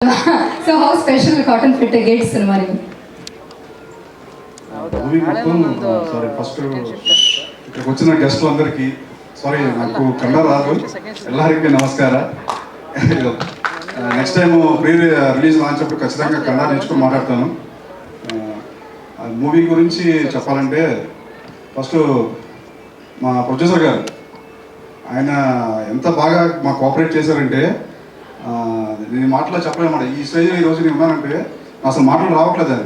So how special Cotton Fit Gate cinema ni? Sorry first ఇక్కడికి వచ్చిన గెస్టులందరికీ sorry నాకు కన్నడ రాదు ಎಲ್ಲರಿಗೂ నమస్కార next time pre release launch అప్పుడు ఖచ్చితంగా కన్నడ నేర్చుకుని మాట్లాడతాను. మూవీ గురించి చెప్పాలంటే ఫస్ట్ మా ప్రొడ్యూసర్ గారు ఆయన ఎంత బాగా మా కోఆపరేట్ చేశారంటే నేను మాటలో చెప్పలేమాట. ఈ స్టేజ్ ఈరోజు నేను ఉన్నానంటే అసలు మాటలు రావట్లేదు. అది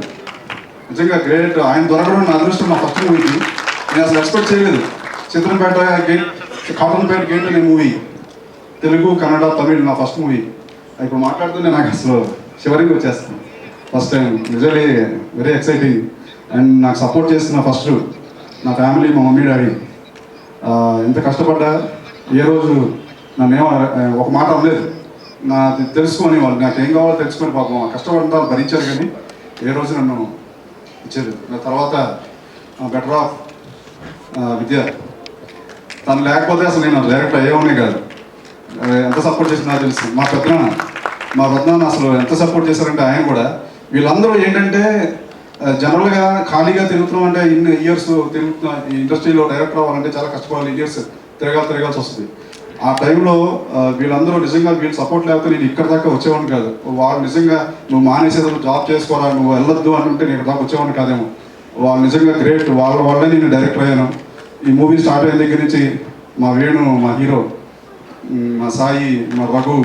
నిజంగా గ్రేట్. ఆయన దొరకడం నా అదృష్టం. నా ఫస్ట్ మూవీకి నేను అసలు ఎక్స్పెక్ట్ చేయలేదు. చిత్రంపేట గేట్, కాటన్పేట గేట్ అనే మూవీ తెలుగు, కన్నడ, తమిళ్ నా ఫస్ట్ మూవీ. ఇప్పుడు మాట్లాడుతూనే నాకు అసలు చివరికి వచ్చేస్తాను. ఫస్ట్ టైం రిజల్లీ వెరీ ఎక్సైటింగ్. అండ్ నాకు సపోర్ట్ చేస్తున్న ఫస్ట్ నా ఫ్యామిలీ, మా మమ్మీ డాడీ. ఎంత కష్టపడ్డా ఏ రోజు నన్నేమో ఒక మాట అనలేదు. నాకు తెలుసుకొని వాళ్ళు నాకు ఏం కావాలో తెలుసుకొని పాపం కష్టపడ్డా భరించారు, కానీ ఏ రోజు నన్ను ఇచ్చారు. తర్వాత బెటర్ ఆఫ్ విద్య, తను లేకపోతే అసలు నేను డైరెక్ట్ అయ్యేవాడినే కాదు. ఎంత సపోర్ట్ చేసిందో తెలుసు. మా పెద్దనాన్న అసలు ఎంత సపోర్ట్ చేశారంటే ఆయన కూడా. వీళ్ళందరూ ఏంటంటే జనరల్గా ఖాళీగా తిరుగుతున్నాం అంటే ఇన్ని ఇయర్స్ తిరుగుతున్న ఈ ఇండస్ట్రీలో డైరెక్టర్ అవ్వాలంటే చాలా కష్టపడాలి. ఇయర్స్ తిరగాల్సి వస్తుంది. ఆ టైంలో వీళ్ళందరూ నిజంగా వీళ్ళు సపోర్ట్ లేకపోతే నేను ఇక్కడ దాకా వచ్చేవాడిని కాదు. వాళ్ళు నిజంగా నువ్వు మానేసేది, జాబ్ చేసుకోరా, నువ్వు వెళ్ళొద్దు అని ఉంటే నేను ఇక్కడ దాకా వచ్చేవాడిని కాదేమో. వాళ్ళు నిజంగా గ్రేట్. వాళ్ళ వల్లే నేను డైరెక్టర్ అయ్యాను. ఈ మూవీ స్టార్ట్ అయిన దగ్గర నుంచి మా వేణు, మా హీరో, మా సాయి, మా రఘు,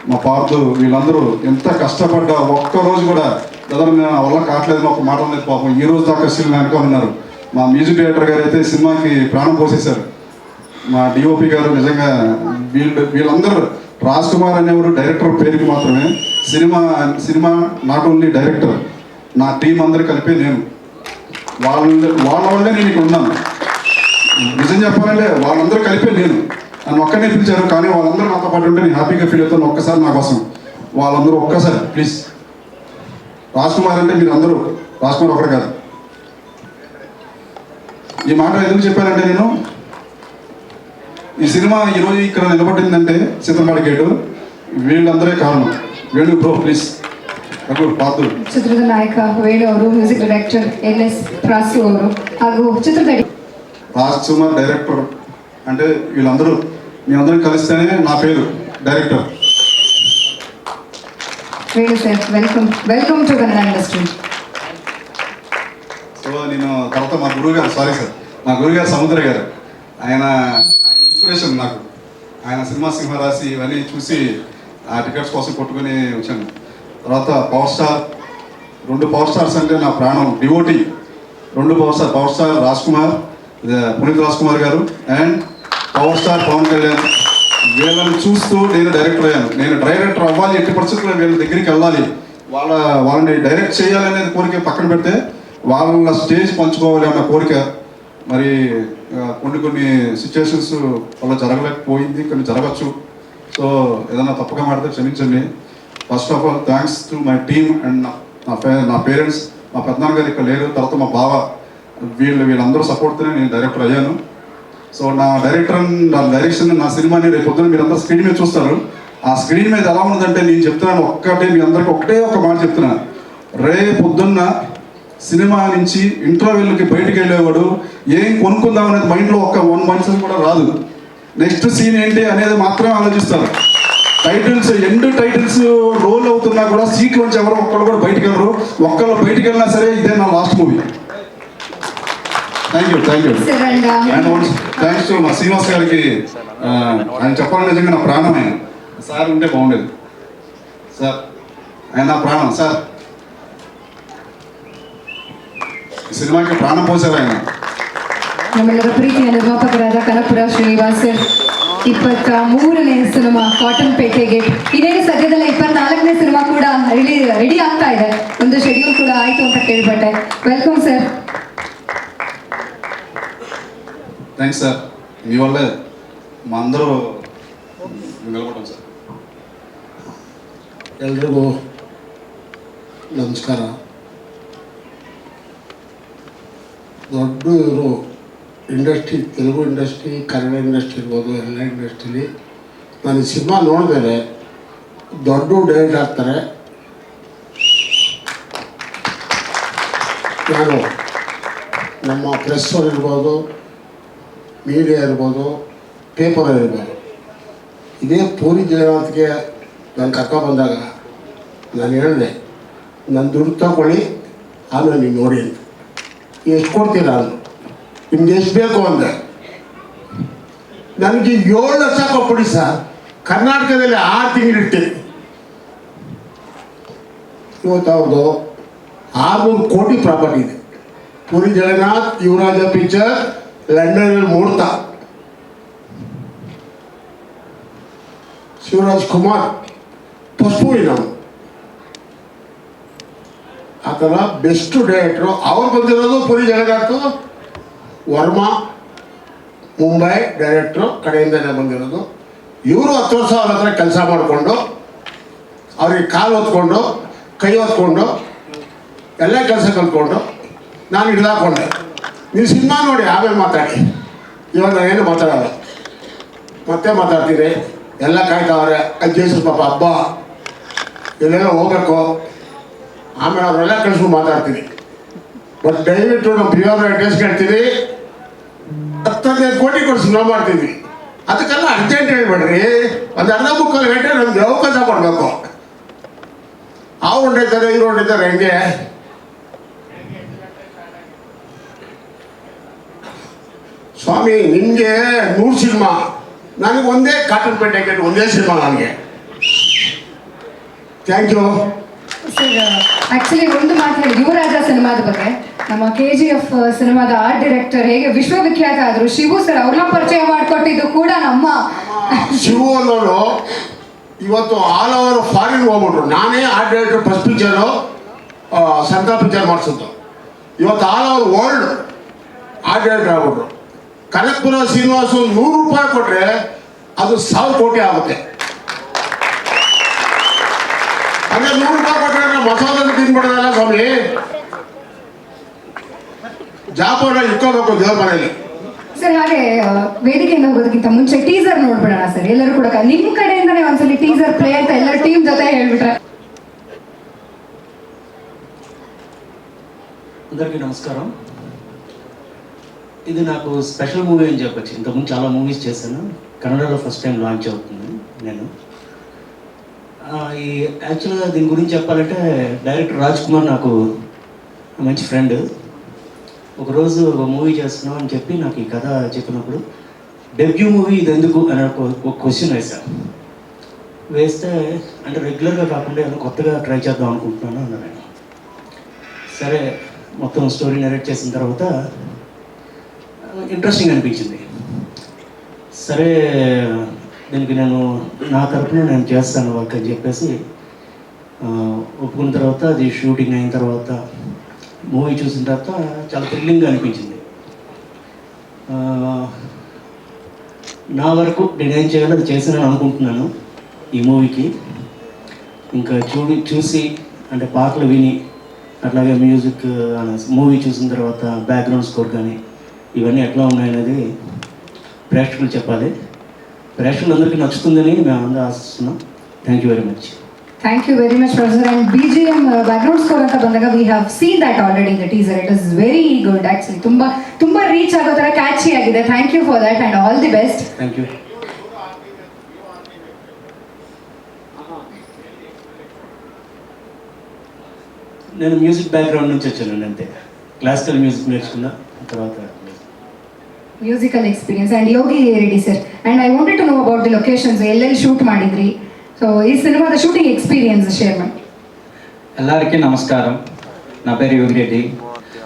మా పార్థు, వీళ్ళందరూ ఎంత కష్టపడ్డా ఒక్కరోజు కూడా దాదాపు నా వల్ల కావట్లేదు ఒక మాట లేదు పాపం. ఈ రోజు దాకా సినిమా అనుకొని ఉన్నారు. మా మ్యూజిక్ డైరెక్టర్ గారు అయితే సినిమాకి ప్రాణం పోసేశారు. మా డిఓపి గారు నిజంగా వీళ్ళందరూ, రాజ్ కుమార్ అనేవారు డైరెక్టర్ పేరుకి మాత్రమే. సినిమా నాట్ ఓన్లీ డైరెక్టర్, నా టీం అందరూ కలిపి నేను వాళ్ళ వల్లే నేను ఇక్కడ ఉన్నాను. నిజం చెప్పాలంటే వాళ్ళందరూ కలిపే నేను. నన్ను ఒక్కనే పిలిచారు, కానీ వాళ్ళందరూ నాతో పాటు ఉంటే నేను హ్యాపీగా ఫీల్ అవుతాను. ఒక్కసారి నా కోసం వాళ్ళందరూ ఒక్కసారి ప్లీజ్. రాజ్ కుమార్ అంటే మీరు అందరూ, రాజ్ కుమార్ ఒకటి కాదు. ఈ మాట ఎందుకు చెప్పానంటే, నేను ఈ సినిమా ఈరోజు ఇక్కడ నిలబడిందంటే చిత్రంపేట గేటు వీళ్ళందరే కారణం. Venu bro please. ಪಾತ್ರ ಚಿತ್ರದ ನಾಯಕ ವೇಣು ಅವರು, ಮ್ಯೂಸಿಕ್ ಡೈರೆಕ್ಟರ್ NS ಪ್ರಾಸು ಅವರು, ಹಾಗೂ ಚಿತ್ರದ రాజ్ కుమార్ డైరెక్టర్ అంటే వీళ్ళందరూ మీ అందరూ కలిస్తేనే నా పేరు director. Venu sir, welcome to Kannada industry. So నేను తర్వాత మా గురుగారు సముద్ర గారు, ఆయన ఇన్స్పిరేషన్ నాకు. ఆయన సినిమా సింహరాశి ఇవన్నీ చూసి ఆ టికెట్స్ కోసం కొట్టుకుని వచ్చాను. తర్వాత రెండు పవర్ స్టార్స్ అంటే నా ప్రాణం, devotee. Power star Raj Kumar, Puneeth Raj Kumar garu, and power star Pawan Kalyan. వీళ్ళని చూస్తూ నేను డైరెక్టర్ అయ్యాను. నేను డైరెక్టర్ అవ్వాలి, ఎట్టి పరిస్థితుల్లో వీళ్ళ దగ్గరికి వెళ్ళాలి, వాళ్ళని డైరెక్ట్ చేయాలనేది కోరిక పక్కన పెడితే వాళ్ళ స్టేజ్ పంచుకోవాలి అన్న కోరిక. మరి కొన్ని సిచ్యువేషన్స్ వల్ల జరగలేకపోయింది, కొన్ని జరగచ్చు. సో ఏదైనా తప్పుగా మాడితే క్షమించండి. First of all thanks to my team and నా పేరెంట్స్. మా పెద్దనాన్న గారు ఇక్కడ లేరు, తర్వాత మా బావ, వీళ్ళందరూ సపోర్ట్తోనే నేను డైరెక్టర్ అయ్యాను. సో నా డైరెక్షన్, నా సినిమాని రేపు పొద్దున్న మీరు అందరూ స్క్రీన్ మీద చూస్తారు. ఆ స్క్రీన్ మీద ఎలా ఉందంటే నేను చెప్తున్నాను ఒక్కటే, మీ అందరికి ఒక మాట చెప్తున్నాను. రేపు పొద్దున్న సినిమా నుంచి ఇంటర్వెల్కి బయటికి వెళ్ళేవాడు ఏం కొనుక్కుందాం అనేది మైండ్లో వన్ మనిషి కూడా రాదు. నెక్స్ట్ సీన్ ఏంటి అనేది మాత్రమే ఆలోచిస్తారు. ఎండ్ టైటిల్స్ రోల్ అవుతున్నా కూడా సీట్లోంచి ఎవరో ఒక్కళ్ళు కూడా బయటికి వెళ్ళరు. ఒక్కళ్ళు బయటికి వెళ్ళినా సరే ఇదే నా last movie. Thank you. And thanks to మా శ్రీనివాస్ గారికి. ఆయన చెప్పాలని నిజంగా నా ప్రాణం ఆయన. సార్ ఉంటే బాగుండేది. సార్ ఆయన నా ప్రాణం. సార్ ಈ ಸಿನಿಮಾಕ್ಕೆ ಪ್ರಾಣ ಪೋಷಿಸಿದ ఆయన. ನಮ್ಮೆಲ್ಲರ ಪ್ರೀತಿಯ ನಿರ್ಮಾಪಕರಾದ ಕನಕಪುರ ಶ್ರೀನಿವಾಸ್ ಸರ್ 23ನೇ ಸಿನಿಮಾ ಕಾಟನ್ ಪೇಟೆ ಗೇಟ್, ಇದೇನು ಸದ್ಯದಲ್ಲೇ 24ನೇ ಸಿನಿಮಾ ಕೂಡ ರೆಡಿ ಆಗ್ತಾ ಇದೆ. ಒಂದು ಶೆಡ್ಯೂಲ್ ಕೂಡ ಆಯ್ತು ಅಂತ ಕೇಳ್ಪಟ್ಟೆ. Welcome sir. Thanks sir. మీ వల్లే మా అందరూ నిలబడ్డాం సార్. ಎಲ್ರಿಗೂ ನಮಸ್ಕಾರ. ದೊಡ್ಡ ಇವರು industry, Telugu industry, Kannada industry ಇರ್ಬೋದು, ಎಲ್ಲ ಇಂಡಸ್ಟ್ರೀಲಿ ನಾನು ಸಿನಿಮಾ ನೋಡಿದರೆ ದೊಡ್ಡ ಡೈರೆಕ್ಟ್ ಆಗ್ತಾರೆ, ನಾನು ನಮ್ಮ ಪ್ರೆಸ್ ಅವ್ರು ಇರ್ಬೋದು, ಮೀಡಿಯಾ ಇರ್ಬೋದು, ಪೇಪರ್ ಇರ್ಬೋದು, ಇದೇ ಪೂರಿ ಜಗನ್ನಾಥ್ಗೆ ನಾನು ಕರ್ಕೊಂಡ್ಬಂದಾಗ ನಾನು ಹೇಳಿದೆ, ನನ್ನ ದುಡ್ಡು ತಗೊಳ್ಳಿ ಆಮೇಲೆ ನೀವು ನೋಡಿ ಅಂತ. ಎಷ್ಟು ಕೊಡ್ತೀರಾ ಅಂದರು. ನಿಮ್ಗೆ ಎಷ್ಟು ಬೇಕು ಅಂದೆ. ನನಗೆ 7 ಲಕ್ಷ ಕೊಟ್ಬಿಡಿ ಸರ್, ಕರ್ನಾಟಕದಲ್ಲಿ 6 ತಿಂಗಳು ಇರ್ತೀನಿ. ಇವತ್ತು ಅವ್ರದ್ದು 600 ಕೋಟಿ ಪ್ರಾಪರ್ಟಿ ಇದೆ. ಪೂರಿ ಜಗನ್ನಾಥ್, ಯುವರಾಜ ಪಿಕ್ಚರ್, ಲಂಡನ್ನಲ್ಲಿ ಮೂಡ್ತಾ, ಶಿವರಾಜ್ ಕುಮಾರ್ ಫಸ್ಟ್ ಮೂವಿ ನಾವು. ಆ ಥರ ಬೆಸ್ಟ್ ಡೈರೆಕ್ಟ್ರು ಅವ್ರು ಬಂದಿರೋದು ಪುರಿ ಜಗನ್ನಾಥ್, ವರ್ಮಾ ಮುಂಬೈ ಡೈರೆಕ್ಟ್ರು ಕಡೆಯಿಂದಲೇ ಬಂದಿರೋದು. ಇವರು 10 ವರ್ಷ ಅವ್ರ ಹತ್ರ ಕೆಲಸ ಮಾಡಿಕೊಂಡು ಅವ್ರಿಗೆ ಕಾಲು ಹೊತ್ಕೊಂಡು ಕೈ ಹೊತ್ಕೊಂಡು ಎಲ್ಲ ಕೆಲಸ ಕಲ್ತ್ಕೊಂಡು ನಾನು ಹಿಡಿದಾಕೊಂಡೆ. ನೀವು ಸಿನಿಮಾ ನೋಡಿ ಆಮೇಲೆ ಮಾತಾಡಿ, ಇವಾಗ ಏನು ಮಾತಾಡೋಲ್ಲ. ಮತ್ತೆ ಮಾತಾಡ್ತೀರಿ, ಎಲ್ಲ ಕಾಯ್ತಾವ್ರೆ. ಅಜ್ಜೇಶ್ವರ ಪಾಪ ಹಬ್ಬ ಎಲ್ಲೆಲ್ಲ ಹೋಗ್ಬೇಕು, ಆಮೇಲೆ ಅವರೆಲ್ಲ ಕಳಿಸ್ಕೊಂಡು ಮಾತಾಡ್ತೀನಿ. ಬಟ್ ದಯವಿಟ್ಟು ನಮ್ಮ ಪ್ರಿಯವ್ರ ಅಡ್ರೆಸ್ ಕೇಳ್ತೀವಿ, 10-15 ಕೋಟಿ ಕೊಟ್ಟು ಸಿನಿಮಾ ಮಾಡ್ತೀವಿ. ಅದಕ್ಕೆಲ್ಲ ಅರ್ಜೆಂಟ್ ಹೇಳ್ಬೇಡ್ರಿ, ಒಂದು ಅರ್ಧ ಮುಕ್ಕಾಲು ಗಂಟೆ ನಮ್ಗೆ ಅವಕಾಶ ಕೊಡಬೇಕು. ಅವ್ರು ಹೊಂಟಿದ್ದಾರೆ, ಇವ್ರು ಹೊಂಟಿದ್ದಾರೆ, ಹೆಂಗೆ ಸ್ವಾಮಿ? ನಿಮಗೆ 100 ಸಿನಿಮಾ, ನನಗೆ ಒಂದೇ ಕಾಟನ್ ಪೇಟೆ ಗೇಟ್, ಒಂದೇ ಸಿನಿಮಾ ನನಗೆ. Thank you sir. ಆಕ್ಚುಲಿ ಒಂದು ಮಾತು ಹೇಳಿ, ಯುವರಾಜ ಸಿನಿಮಾದ ಬಗ್ಗೆ. ನಮ್ಮ KGF ಸಿನಿಮಾದ ಆರ್ಟ್ ಡೈರೆಕ್ಟರ್ ಹೇಗೆ ವಿಶ್ವವಿಖ್ಯಾತ ಆದ್ರು, ಶಿವು ಸರ್ ಅವ್ರನ್ನ ಪರಿಚಯ ಮಾಡಿಕೊಟ್ಟಿದ್ದು ಕೂಡ ನಮ್ಮ ಶಿವು ಅನ್ನೋರು ಇವತ್ತು ಆಲ್ ಓವರ್ ಫಾರಿನ್ ಹೋಗ್ಬಿಟ್ರು. ನಾನೇ art director first picture Santha picture ಮಾಡಿಸಿದ್ದು. ಇವತ್ತು all over world art director ಆಗ್ಬಿಟ್ರು. ಕನಕಪುರ ಶ್ರೀನಿವಾಸ 100 ರೂಪಾಯಿ ಕೊಟ್ಟರೆ ಅದು 1000 ಕೋಟಿ ಆಗುತ್ತೆ. ಅದೇ 100 ರೂಪಾಯಿ ಕೊಟ್ಟರೆ ನಾವು ಮಸಾಲೆ ತಿನ್ಬಿಡೋದಲ್ಲ ಸ್ವಾಮಿ. ಜಾಪನ ಇಟ್ಕೋಬೇಕು ದೇವ್ರ ಮನೆಯಲ್ಲಿ. ಸರ್ ಹಾಗೆ ವೇದಿಕೆಯಿಂದ ಹೋಗೋದಕ್ಕಿಂತ ಮುಂಚೆ ಟೀಸರ್ ನೋಡ್ಬಿಡೋಣ ಸರ್. ಎಲ್ಲರೂ ಕೂಡ ನಿಮ್ಮ ಕಡೆಯಿಂದನೇ ಒಂದ್ಸಲಿ ಟೀಸರ್ ಪ್ಲೇ ಅಂತ ಎಲ್ಲರ ಟೀಮ್ ಜೊತೆ ಹೇಳ್ಬಿಟ್ರೆ. అందరికీ నమస్కారం. ఇది నాకు స్పెషల్ మూవీ అని చెప్పచ్చు. ఇంతకుముందు చాలా మూవీస్ చేశాను, కన్నడలో ఫస్ట్ టైం లాంచ్ అవుతుంది నేను. ఈ యాక్చువల్గా దీని గురించి చెప్పాలంటే డైరెక్టర్ రాజ్ కుమార్ నాకు మంచి ఫ్రెండ్. ఒకరోజు ఒక మూవీ చేస్తున్నాం అని చెప్పి నాకు ఈ కథ చెప్పినప్పుడు డెబ్యూ మూవీ ఇది ఎందుకు అని ఒక క్వశ్చన్ వేశాను. వేస్తే అంటే రెగ్యులర్గా కాకుండా ఏదో కొత్తగా ట్రై చేద్దాం అనుకుంటున్నాను అన్నాను. సరే మొత్తం స్టోరీ నరేట్ చేసిన తర్వాత ఇంట్రెస్టింగ్ అనిపించింది. సరే దీనికి నేను నా తరపున నేను చేస్తాను వర్క్ అని చెప్పేసి ఒప్పుకున్న తర్వాత అది షూటింగ్ అయిన తర్వాత మూవీ చూసిన తర్వాత చాలా థ్రిల్లింగ్గా అనిపించింది. నా వరకు నేనేం చేయాలో అది చేశానని అనుకుంటున్నాను ఈ మూవీకి. ఇంకా చూసి అంటే పాటలు విని అట్లాగే మ్యూజిక్ మూవీ చూసిన తర్వాత బ్యాక్గ్రౌండ్ స్కోర్ కానీ ఇవన్నీ ఎట్లా ఉన్నాయనేది ప్రేక్షకులు చెప్పాలి. ప్రేక్షకులందరికీ నచ్చుతుందని మేము అందరూ ఆశిస్తున్నాం. Thank you very much. Thank you very much, Professor. And BGM background score ಅಂತ ಬಂದಾಗ we have seen that already in the teaser. It is very good actually. ತುಂಬಾ ರೀಚ್ ಆಗೋ ತರ ಕ್ಯಾಚಿ ಆಗಿದೆ. Thank you for that and all the best. Thank you. నేను music background నుంచి వచ్చాను, అంతే. క్లాసికల్ మ్యూజిక్ నేర్చుకున్నా తర్వాత musical experience. And Yogi Reddy sir, and I wanted to know about the locations, ಎಲ್ಲೆಲ್ಲಿ ಶೂಟ್ ಮಾಡಿದ್ರಿ? ಸೊ ಈ ಸಿನಿಮಾದ ಶೂಟಿಂಗ್ ಎಕ್ಸ್ಪೀರಿಯನ್ಸ್ ಶೇರ್ ಮಾಡಿ. எல்லாருக்கும் நமஸ்காரம். நான் பேர் யோகி ரெட்டி.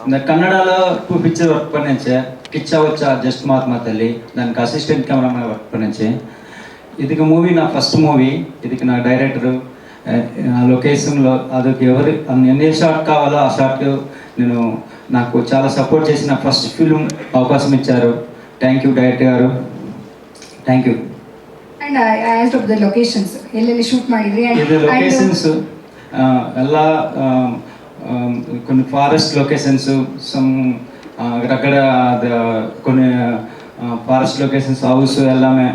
இந்த கன்னடாவில் 2 பிக்சர் ஒர்க் பண்ணிச்சேன். கிச்சா வச்சா ஜஸ்ட் மாத்மாத்தಲ್ಲಿ దానికి అసిస్టెంట్ కెమెరామెన్ వర్క్ பண்ணிச்சேன். இதுக்கு మూవీ నా ఫస్ట్ మూవీ. இதுக்கு నా డైరెక్టరు లొకేషన్లో అదొక ఎవరు ఎన్ని షాట్ కావాలో ఆ షాట్ నేను నాకు చాలా సపోర్ట్ చేసి నా ఫస్ట్ ఫిల్మ్ అవకాశం ఇచ్చారు. థ్యాంక్ యూ డైరెక్టర్ గారు, thank you. And I asked of the locations, ಎಲ್ಲೆಲ್ಲಿ ಶೂಟ್ ಮಾಡಿದ್ರಿ? ಇದು ಲೊಕೇಶನ್ಸ್ ಎಲ್ಲ కొన్ని ఫారెస్ట్ లొకేషన్స్, సమ్ అక్కడ కొన్ని ಫಾರೆಸ್ಟ್ ಲೊಕೇಶನ್ಸ್ ಹೌಸ್ ಎಲ್ಲಾಮೇ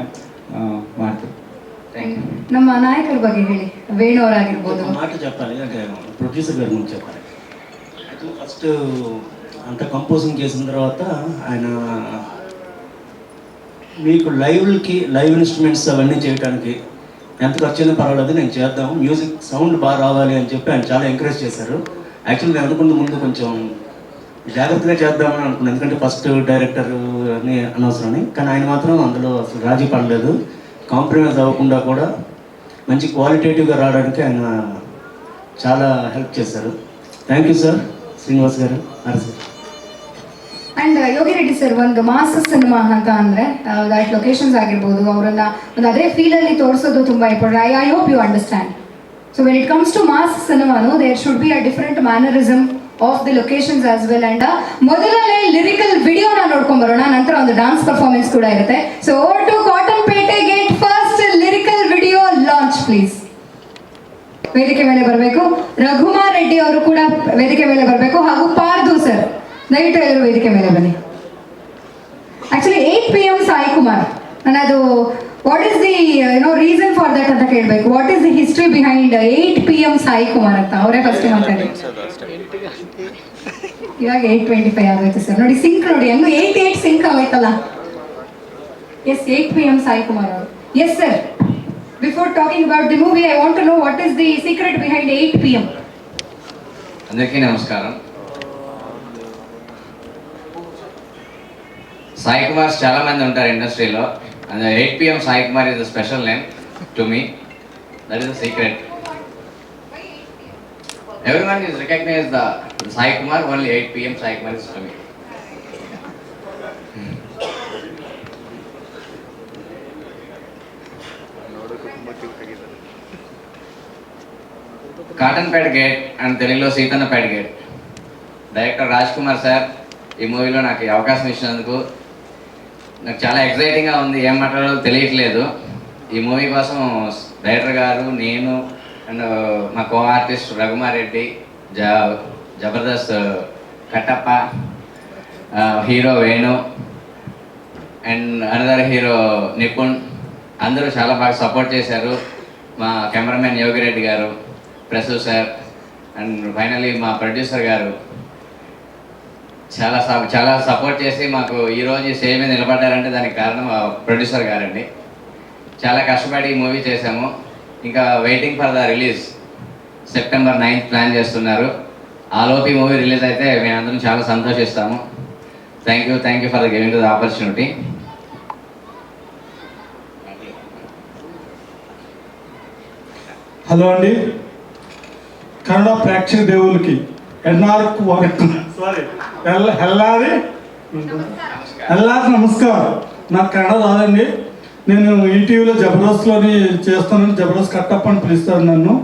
ಮಾಡ್ತೀವಿ. ನಮ್ಮ ನಾಯಕರ ಬಗ್ಗೆ ಹೇಳಿ, ವೇಣು ಅವರಾಗಿರ್ಬೋದು. మాట చెప్పాలి అంటే ప్రొడ్యూసర్ గారి గురించి చెప్పాలి. ఫస్ట్ అంత కంపోజింగ్ చేసిన తర్వాత ఆయన మీకు లైవ్ ఇన్స్ట్రుమెంట్స్ అవన్నీ చేయడానికి ఎంత ఖర్చు అయినా పర్వాలేదు, నేను చేద్దాం, మ్యూజిక్ సౌండ్ బాగా రావాలి అని చెప్పి ఆయన చాలా ఎంకరేజ్ చేశారు. యాక్చువల్లీ నేను అనుకున్న ముందు కొంచెం జాగ్రత్తగా చేద్దామని అనుకున్నాను, ఎందుకంటే ఫస్ట్ డైరెక్టర్ అని అనవసరమని. కానీ ఆయన మాత్రం అందులో అసలు రాజీ పడలేదు, కాంప్రమైజ్ అవ్వకుండా కూడా మంచి క్వాలిటేటివ్గా రావడానికి ఆయన చాలా హెల్ప్ చేశారు. థ్యాంక్ యూ సార్, ಶ್ರೀನಿವಾಸ್ గారు. ಸರ್ ಅಂಡ್ ಯೋಗಿರೆಡ್ಡಿ ಸರ್ ಒಂದು ಮಾಸ್ ಸಿನಿಮಾ ಅಂತ ಅಂದರೆ ದಟ್ ಲೊಕೇಶನ್ಸ್ ಆಗಿರ್ಬೋದು, ಅವರನ್ನ ಒಂದು ಅದೇ ಫೀಲಲ್ಲಿ ತೋರಿಸೋದು ತುಂಬ important. I hope you understand. So when it comes to mass ಸಿನಿಮಾನು there should be a different mannerism of the locations as well. And ಮೊದಲನೇ ಲಿರಿಕಲ್ ವಿಡಿಯೋನ ನೋಡ್ಕೊಂಬರೋಣ, ನಂತರ ಒಂದು ಡಾನ್ಸ್ ಪರ್ಫಾರ್ಮೆನ್ಸ್ ಕೂಡ ಇರುತ್ತೆ. So over to cotton Pete gate first lyrical video launch please. ವೇದಿಕೆ ಮೇಲೆ ಬರಬೇಕು. ರಘುಮಾರ್ ರೆಡ್ಡಿ ಅವರು ಕೂಡ ವೇದಿಕೆ ಮೇಲೆ ಬರಬೇಕು, ಹಾಗೂ ಪಾರ್ದು ಸರ್ ದಯವಿಟ್ಟು ಎಲ್ಲರೂ ವೇದಿಕೆ ಮೇಲೆ ಬನ್ನಿ. ಆಕ್ಚುಲಿ 8 PM ಸಾಯಿ ಕುಮಾರ್, ನಾನು ಅದು what is the reason for that ಅಂತ ಕೇಳಬೇಕು. What is the history behind 8 PM Sai Kumar ಅಂತ ಅವರೇ ಫಸ್ಟ್ ಮಾತಾಡಿ. ಇವಾಗ 8:25 ಆಗೋಯ್ತು ಸರ್. ನೋಡಿ ಸಿಂಕ್ ನೋಡಿ, ಹೆಂಗು 8 ಸಿಂಕ್ ಆಗೋಯ್ತಲ್ಲ. ಎಸ್ 8 PM ಸಾಯಿ ಕುಮಾರ್ ಅವರು. Yes sir, before talking about the movie I want to know what is the secret behind 8 PM. అందరికీ నమస్కారం. సాయి కుమార్స్ చాలా మంది ఉంటారు ఇండస్ట్రీలో. 8 PM Sai Kumar is the special name to me. That is the secret. Everyone is recognise the Sai Kumar, only 8 PM Sai Kumar is to me. Cottonpet gate and తెలుగులో Seethannapeta gate. Director Raj Kumar sir ఈ మూవీలో నాకు ఈ అవకాశం ఇచ్చినందుకు నాకు చాలా ఎక్సైటింగ్గా ఉంది, ఏం మాట్లాడాలో తెలియట్లేదు. ఈ మూవీ కోసం డైరెక్టర్ గారు, నేను అండ్ మా co artist Raghumar Reddy, Jabardasth Kattappa, hero Venu and another hero Nipun అందరూ చాలా బాగా సపోర్ట్ చేశారు. మా cameraman Yogireddy garu, Prasu sir and finally మా ప్రొడ్యూసర్ గారు చాలా సపోర్ట్ చేసి మాకు ఈరోజు ఈ స్టేజ్ మీద నిలబడ్డారంటే దానికి కారణం ప్రొడ్యూసర్ గారండి. చాలా కష్టపడి ఈ మూవీ చేశాము. ఇంకా waiting for the release. September 9th plan చేస్తున్నారు. ఆలోపు ఈ మూవీ రిలీజ్ అయితే మేమందరం చాలా సంతోషిస్తాము. Thank you for the giving the opportunity. Hello అండి, కన్నడ ప్రేక్షక దేవులకి ఎల్లారి నమస్కారం. నాకు కన్నడ రాదండి. నేను ఈటీవీలో జబర్దస్త్లోని చేస్తానని, జబర్దస్త్ కట్టప్ప అని పిలుస్తాను నన్ను.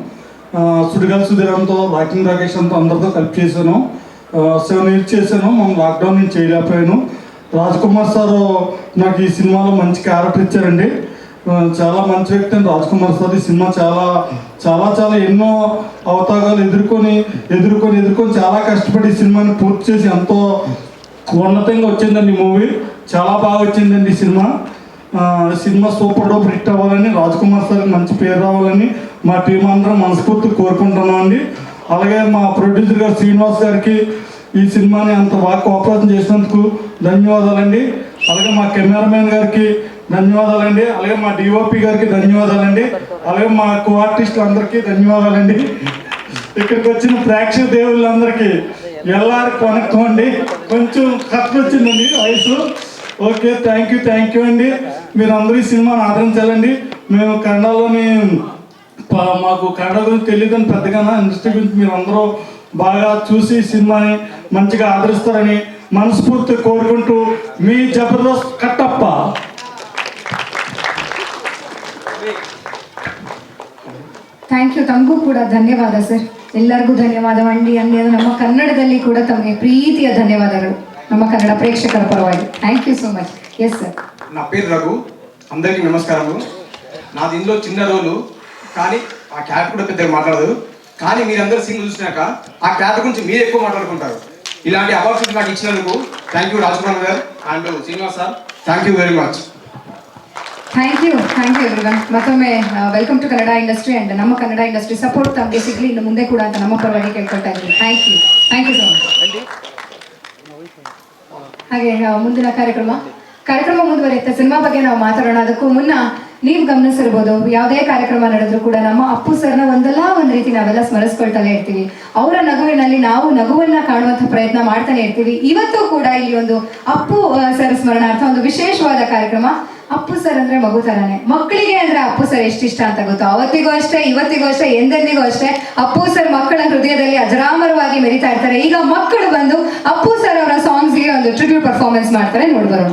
సుడిగాలి సుధీరంతో, రాకింగ్ రాకేష్ అంతా అందరితో కలిపి చేశాను. 7 years చేశాను. మనం లాక్డౌన్ నుంచి చేయలేకపోయాను. రాజ్ కుమార్ సార్ నాకు ఈ సినిమాలో మంచి క్యారెక్టర్ ఇచ్చారండి. చాలా మంచి వ్యక్తి అండి రాజ్ కుమార్ సార్. ఈ సినిమా చాలా ఎన్నో అవతారాలు ఎదుర్కొని చాలా కష్టపడి ఈ సినిమాని పూర్తి చేసి ఎంతో ఉన్నతంగా వచ్చిందండి. మూవీ చాలా బాగా వచ్చిందండి. సినిమా సూపర్ డూపర్ హిట్ అవ్వాలని, రాజ్ కుమార్ సార్కి మంచి పేరు రావాలని మా టీం అందరం మనస్ఫూర్తిగా కోరుకుంటున్నాం అండి. అలాగే మా ప్రొడ్యూసర్ గారు శ్రీనివాస్ గారికి ఈ సినిమాని అంత బాగా కోఆపరేషన్ చేసినందుకు ధన్యవాదాలండి. అలాగే మా కెమెరామెన్ గారికి ధన్యవాదాలండి. అలాగే మా డిఓపి గారికి ధన్యవాదాలండి. అలాగే మా కో ఆర్టిస్టులు అందరికీ ధన్యవాదాలండి. ఇక్కడికి వచ్చిన ప్రేక్షక దేవుళ్ళందరికీ ఎల్లారి కొనుక్కోండి. కొంచెం ఖర్చు వచ్చిందండి వయసు. ఓకే, థ్యాంక్ యూ అండి. మీరు అందరూ ఈ సినిమాని ఆదరించాలండి. మేము కన్నడలోని మాకు కన్నడ గురించి తెలియదని పెద్దగా ఇండస్ట్రీ గురించి మీరు అందరూ బాగా చూసి ఈ సినిమాని మంచిగా ఆదరిస్తారని మనస్ఫూర్తిగా కోరుకుంటూ మీ జబర్దస్త్ కట్టప్ప. Thank you. ತಮಗೂ ಕೂಡ ಧನ್ಯವಾದ ಸರ್. ಎಲ್ಲರಿಗೂ ಧನ್ಯವಾದವಂడి. ಅನ್ನೋದು ನಮ್ಮ ಕನ್ನಡದಲ್ಲಿ ಕೂಡ ತಮಗೆ ಪ್ರೀತಿಯ ಧನ್ಯವಾದಗಳು ನಮ್ಮ ಕನ್ನಡ ಪ್ರೇಕ್ಷಕರ ಪರವಾಗಿ. Thank you so much. Yes sir. నా పేరు రఘు. అందరికీ నమస్కారము. నాది ఇందులో చిన్న రోలు, కానీ ఆ క్యారెక్టర్ కూడా పెద్దగా మాట్లాడదు. కానీ మీరందరూ సినిమా చూసినాక ఆ క్యారెక్టర్ గురించి మీరు ఎక్కువ మాట్లాడుకుంటారు. ఇలాంటి అవార్డ్స్ నాకు ఇచ్చినందుకు thank you Rajakumar garu and Srinivas sir. Thank you very much. Thank you everyone. ಮತ್ತೊಮ್ಮೆ welcome to Kannada industry. And ನಮ್ಮ ಕನ್ನಡ ಇಂಡಸ್ಟ್ರಿ ಸಪೋರ್ಟ್ ತಮಗೆ ಸಿಗಲಿ ಇನ್ನು ಮುಂದೆ ಕೂಡ ಅಂತ ನಮ್ಮ ಪರವಾಗಿ ಕೇಳ್ಕೊಳ್ತಾ ಇದ್ದೀನಿ. Thank you. Thank you so much. ಹಾಗೆ ಮುಂದಿನ ಕಾರ್ಯಕ್ರಮ ಮುಂದುವರಿಯುತ್ತೆ. ಸಿನಿಮಾ ಬಗ್ಗೆ ನಾವು ಮಾತಾಡೋಣ. ಅದಕ್ಕೂ ಮುನ್ನ ನೀವು ಗಮನಿಸಿರ್ಬೋದು, ಯಾವುದೇ ಕಾರ್ಯಕ್ರಮ ನಡೆದ್ರು ಕೂಡ ನಮ್ಮ ಅಪ್ಪು ಸರ್ನ ಒಂದಲ್ಲ ಒಂದು ರೀತಿ ನಾವೆಲ್ಲ ಸ್ಮರಿಸ್ಕೊಳ್ತಾನೆ ಇರ್ತೀವಿ. ಅವರ ನಗುವಿನಲ್ಲಿ ನಾವು ನಗುವನ್ನ ಕಾಣುವಂಥ ಪ್ರಯತ್ನ ಮಾಡ್ತಾನೆ ಇರ್ತೀವಿ. ಇವತ್ತು ಕೂಡ ಇಲ್ಲಿ ಒಂದು ಅಪ್ಪು ಸರ್ ಸ್ಮರಣಾರ್ಥ ಒಂದು ವಿಶೇಷವಾದ ಕಾರ್ಯಕ್ರಮ. ಅಪ್ಪು ಸರ್ ಅಂದ್ರೆ ಮಗು ತರಾನೆ. ಮಕ್ಕಳಿಗೆ ಅಂದ್ರೆ ಅಪ್ಪು ಸರ್ ಎಷ್ಟಿಷ್ಟ ಅಂತ ಗೊತ್ತು. ಅವತ್ತಿಗೂ ಅಷ್ಟೇ, ಇವತ್ತಿಗೂ ಅಷ್ಟೇ, ಎಂದೆಂದಿಗೂ ಅಷ್ಟೇ ಅಪ್ಪು ಸರ್ ಮಕ್ಕಳ ಹೃದಯದಲ್ಲಿ ಅಜರಾಮರವಾಗಿ ಮೆರಿತಾ ಇರ್ತಾರೆ. ಈಗ ಮಕ್ಕಳು ಬಂದು ಅಪ್ಪು ಸರ್ ಅವರ ಸಾಂಗ್ಸ್ಗೆ ಒಂದು ಟ್ರಿಬ್ಯೂಟ್ ಪರ್ಫಾರ್ಮೆನ್ಸ್ ಮಾಡ್ತಾರೆ. ನೋಡ್ಬರೋಣ.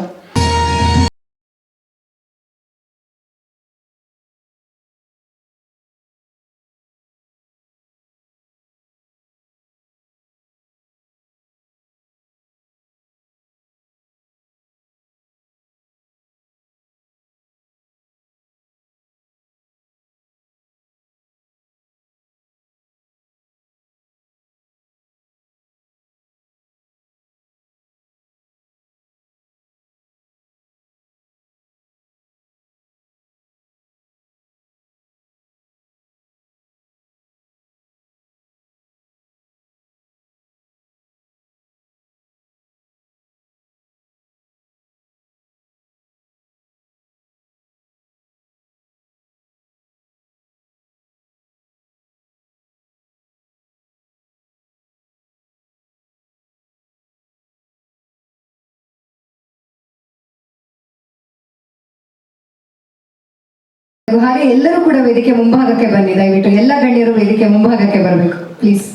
ಹಾಗೆ ಎಲ್ಲರೂ ಕೂಡ ವೇದಿಕೆ ಮುಂಭಾಗಕ್ಕೆ ಬನ್ನಿ. ದಯವಿಟ್ಟು ಎಲ್ಲ ಗಣ್ಯರು ವೇದಿಕೆ ಮುಂಭಾಗಕ್ಕೆ ಬರಬೇಕು ಪ್ಲೀಸ್.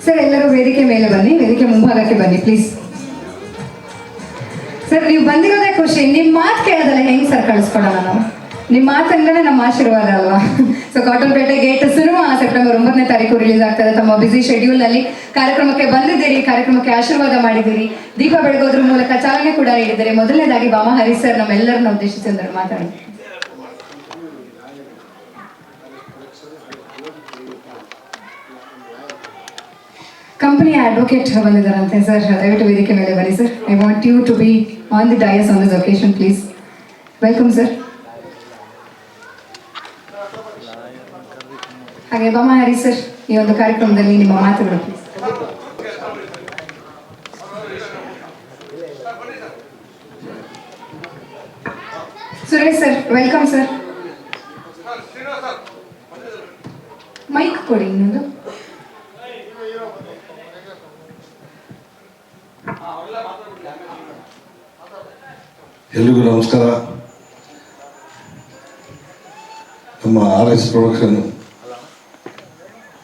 ಸರ್ ಎಲ್ಲರೂ ವೇದಿಕೆ ಮೇಲೆ ಬನ್ನಿ, ವೇದಿಕೆ ಮುಂಭಾಗಕ್ಕೆ ಬನ್ನಿ ಪ್ಲೀಸ್. ಸರ್ ನೀವು ಬಂದಿರೋದೇ ಖುಷಿ. ನಿಮ್ಮ ಮಾತು ಕೇಳೋದಲ್ಲ ಹೆಂಗ್ ಸರ್ ಕಳಿಸ್ಕೊಡೋಣ ನಾವು? ನಿಮ್ಮ ಮಾತಂದ್ರೆ ನಮ್ಮ ಆಶೀರ್ವಾದ ಅಲ್ವಾ? So Cottonpet gate cinema September 9ನೇ ತಾರೀಕು ರಿಲೀಸ್ ಆಗ್ತದೆ. ತಮ್ಮ ಬಿಸಿ ಶೆಡ್ಯೂಲ್ ನಲ್ಲಿ ಕಾರ್ಯಕ್ರಮಕ್ಕೆ ಬಂದಿದ್ದೀರಿ, ಕಾರ್ಯಕ್ರಮಕ್ಕೆ ಆಶೀರ್ವಾದ ಮಾಡಿದ್ದೀರಿ, ದೀಪ ಬೆಳಗೋದ್ರ ಮೂಲಕ ಚಾಲನೆ ಕೂಡ ನೀಡಿದ್ದೀರಿ. ಮೊದಲನೇದಾಗಿ ಬಾಮ ಹರಿ ಸರ್ ನಮ್ಮೆಲ್ಲರನ್ನ ಉದ್ದೇಶಿಸಿ ಅಂದ್ರೆ ಮಾತಾಡಿ. ಕಂಪನಿಯ ಅಡ್ವೊಕೇಟ್ ಬಂದಿದ್ದಾರಂತೆ ಸರ್, ದಯವಿಟ್ಟು ವೇದಿಕೆ ಮೇಲೆ ಬನ್ನಿ sir. I want you to be on the dais on this occasion please. Welcome sir. ಹಾಗೆ ಬಾಮ ಹರಿ ಸರ್, ಈ ಒಂದು ಕಾರ್ಯಕ್ರಮದಲ್ಲಿ ನಿಮ್ಮ ಮಾತುಗಳು please. Suresh sir welcome sir. Mike ಕೊಡಿ ಇನ್ನೊಂದು. ಎಲ್ರಿಗೂ ನಮಸ್ಕಾರ. ನಮ್ಮ RS ಪ್ರೊಡಕ್ಷನ್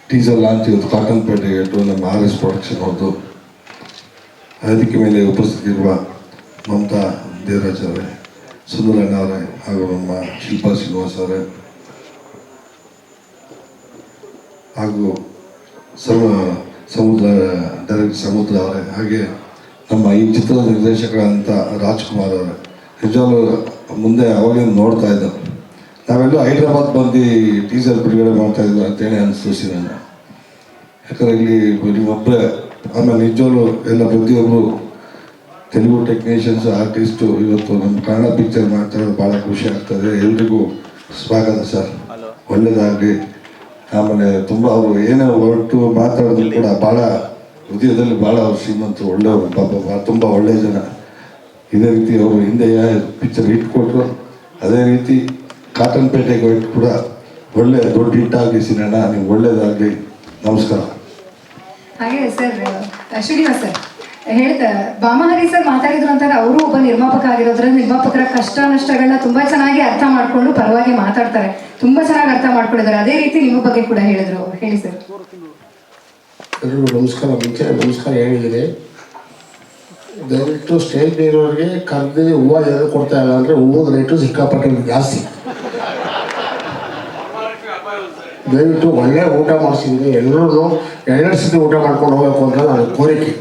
ಟೀಸರ್ ಲಾಂಚ್ ಇವತ್ತು ಕಾಟನ್ಪೇಟೆಗೆ ಇಟ್ಟು ನಮ್ಮ RS ಪ್ರೊಡಕ್ಷನ್ ಅವ್ರದ್ದು ವೇದಿಕೆ ಮೇಲೆ ಉಪಸ್ಥಿತಿರುವ ಮಮತಾ ದೇವರಾಜ್ ಅವರೇ, ಸುಂದರಣ್ಣ ಅವರೇ ಹಾಗೂ ನಮ್ಮ ಶಿಲ್ಪಾ ಶ್ರೀನಿವಾಸ್ ಅವರೇ ಹಾಗೂ ಸಮುದ್ರ ಅವರೇ, ಹಾಗೆ ನಮ್ಮ ಈ ಚಿತ್ರದ ನಿರ್ದೇಶಕರಾದಂಥ ರಾಜ್ಕುಮಾರ್ ಅವರೇ. ನಿಜವಾಗ್ಲೂ ಮುಂದೆ ಅವಾಗೇನು ನೋಡ್ತಾ ಇದ್ದ ನಾವೆಲ್ಲೂ ಹೈದ್ರಾಬಾದ್ ಬಂದು ಟೀಸರ್ ಬಿಡುಗಡೆ ಮಾಡ್ತಾಯಿದ್ವಿ ಅಂತೇಳಿ ಅನಿಸ್ತು ನನ್ನ. ಯಾಕಂದರೆ ಇಲ್ಲಿ ನೀವೊಬ್ಬರೇ, ಆಮೇಲೆ ನಿಜವಾಗ್ಲೂ ಎಲ್ಲ ಪ್ರತಿಯೊಬ್ಬರು ತೆಲುಗು ಟೆಕ್ನಿಷಿಯನ್ಸು ಆರ್ಟಿಸ್ಟು ಇವತ್ತು ನಮ್ಮ ಕನ್ನಡ ಪಿಕ್ಚರ್ ಮಾಡ್ತಾ ಇರೋದು ಭಾಳ ಖುಷಿ ಆಗ್ತದೆ. ಎಲ್ರಿಗೂ ಸ್ವಾಗತ ಸರ್, ಒಳ್ಳೆಯದಾಗಲಿ. ಆಮೇಲೆ ತುಂಬ ಅವರು ಏನೇ ಹೊರಟು ಮಾತಾಡೋದು ಕೂಡ ಭಾಳ ಹೃದಯದಲ್ಲಿ ಭಾಳ ಅವ್ರು ಶ್ರೀಮಂತರು, ಒಳ್ಳೆಯವರು, ಪಾಪ ತುಂಬ ಒಳ್ಳೆಯ ಜನ. ಇದೇ ರೀತಿ ಅವರು ಹಿಂದೆ ಪಿಕ್ಚರ್ ಹಿಟ್ ಕೊಟ್ಟರು, ಅದೇ ರೀತಿ ಕಾಟನ್ಪೇಟೆಗೆ ಹೋಯ್ತು ಕೂಡ ಒಳ್ಳೆ ದೊಡ್ಡ ಹಿಟ್ ಆಗಲಿ ಸಿನಿಮಾ. ನೀವು ಒಳ್ಳೆಯದಾಗಲಿ. ನಮಸ್ಕಾರ. ಹಾಗೆ ಸರ್ ಶ್ರೀನಿವಾಸ್ ಸರ್ ಹೇಳ್ತಾ ಬಾಮಹರಿ ಸರ್ ಮಾತಾಡಿದ್ರು ಅಂತಂದ್ರೆ ಅವರು ಒಬ್ಬ ನಿರ್ಮಾಪಕ ಆಗಿರೋದ್ರಿಂದ ನಿರ್ಮಾಪಕರ ಕಷ್ಟ ನಷ್ಟಗಳನ್ನ ತುಂಬಾ ಚೆನ್ನಾಗಿ ಅರ್ಥ ಮಾಡ್ಕೊಂಡು ಪರವಾಗಿ ಮಾತಾಡ್ತಾರೆ. ತುಂಬಾ ಚೆನ್ನಾಗಿ ಅರ್ಥ ಮಾಡ್ಕೊಂಡಿದ್ದಾರೆ. ಅದೇ ರೀತಿ ನಿಮ್ಮ ಬಗ್ಗೆ ಕೂಡ ಹೇಳಿದ್ರು, ಹೇಳಿ ಸರ್. ಎಲ್ರಿಗೂ ನಮಸ್ಕಾರ. ಮುಂಚೆ ನಮಸ್ಕಾರ ಹೇಳಿದ್ದೀನಿ. ದಯವಿಟ್ಟು ಸ್ಟೇಜ್ ಇರೋರಿಗೆ ಕರೆದು ಹೂವು ಏನು ಕೊಡ್ತಾ ಇಲ್ಲ ಅಂದರೆ ಹೂವದ ರೇಟು ಸಿಕ್ಕಾಪಟ್ಟೆ ಜಾಸ್ತಿ. ದಯವಿಟ್ಟು ಒಳ್ಳೆ ಊಟ ಮಾಡಿಸಿದ್ದೀನಿ. ಎಲ್ಲರೂ ಎರಡೆರಡು ಸತಿ ಊಟ ಮಾಡ್ಕೊಂಡು ಹೋಗ್ಬೇಕು ಅಂತ ನನ್ನ ಕೋರಿಕೆ.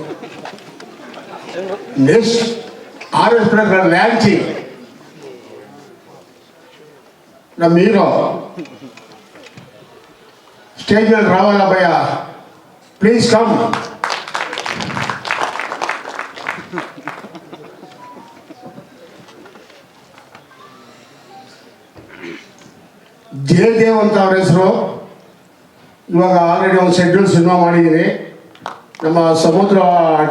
ನೆಕ್ಸ್ಟ್ RS ಪ್ರೊಡಕ್ಷನ್ ಲಾಂಚಿಂಗ್ ನಮ್ಮ ಹೀರೋ ಸ್ಟೇಜ್ ಮೇಲೆ ರಾವಲ್ಲ ಭಯ, ಪ್ಲೀಸ್ ಕಮ್. ಜಯದೇವ್ ಅಂತ ಅವ್ರ ಹೆಸರು. ಇವಾಗ ಆಲ್ರೆಡಿ ಒಂದು ಶೆಡ್ಯೂಲ್ ಸಿನಿಮಾ ಮಾಡಿದ್ದೀನಿ ನಮ್ಮ ಸಮುದ್ರ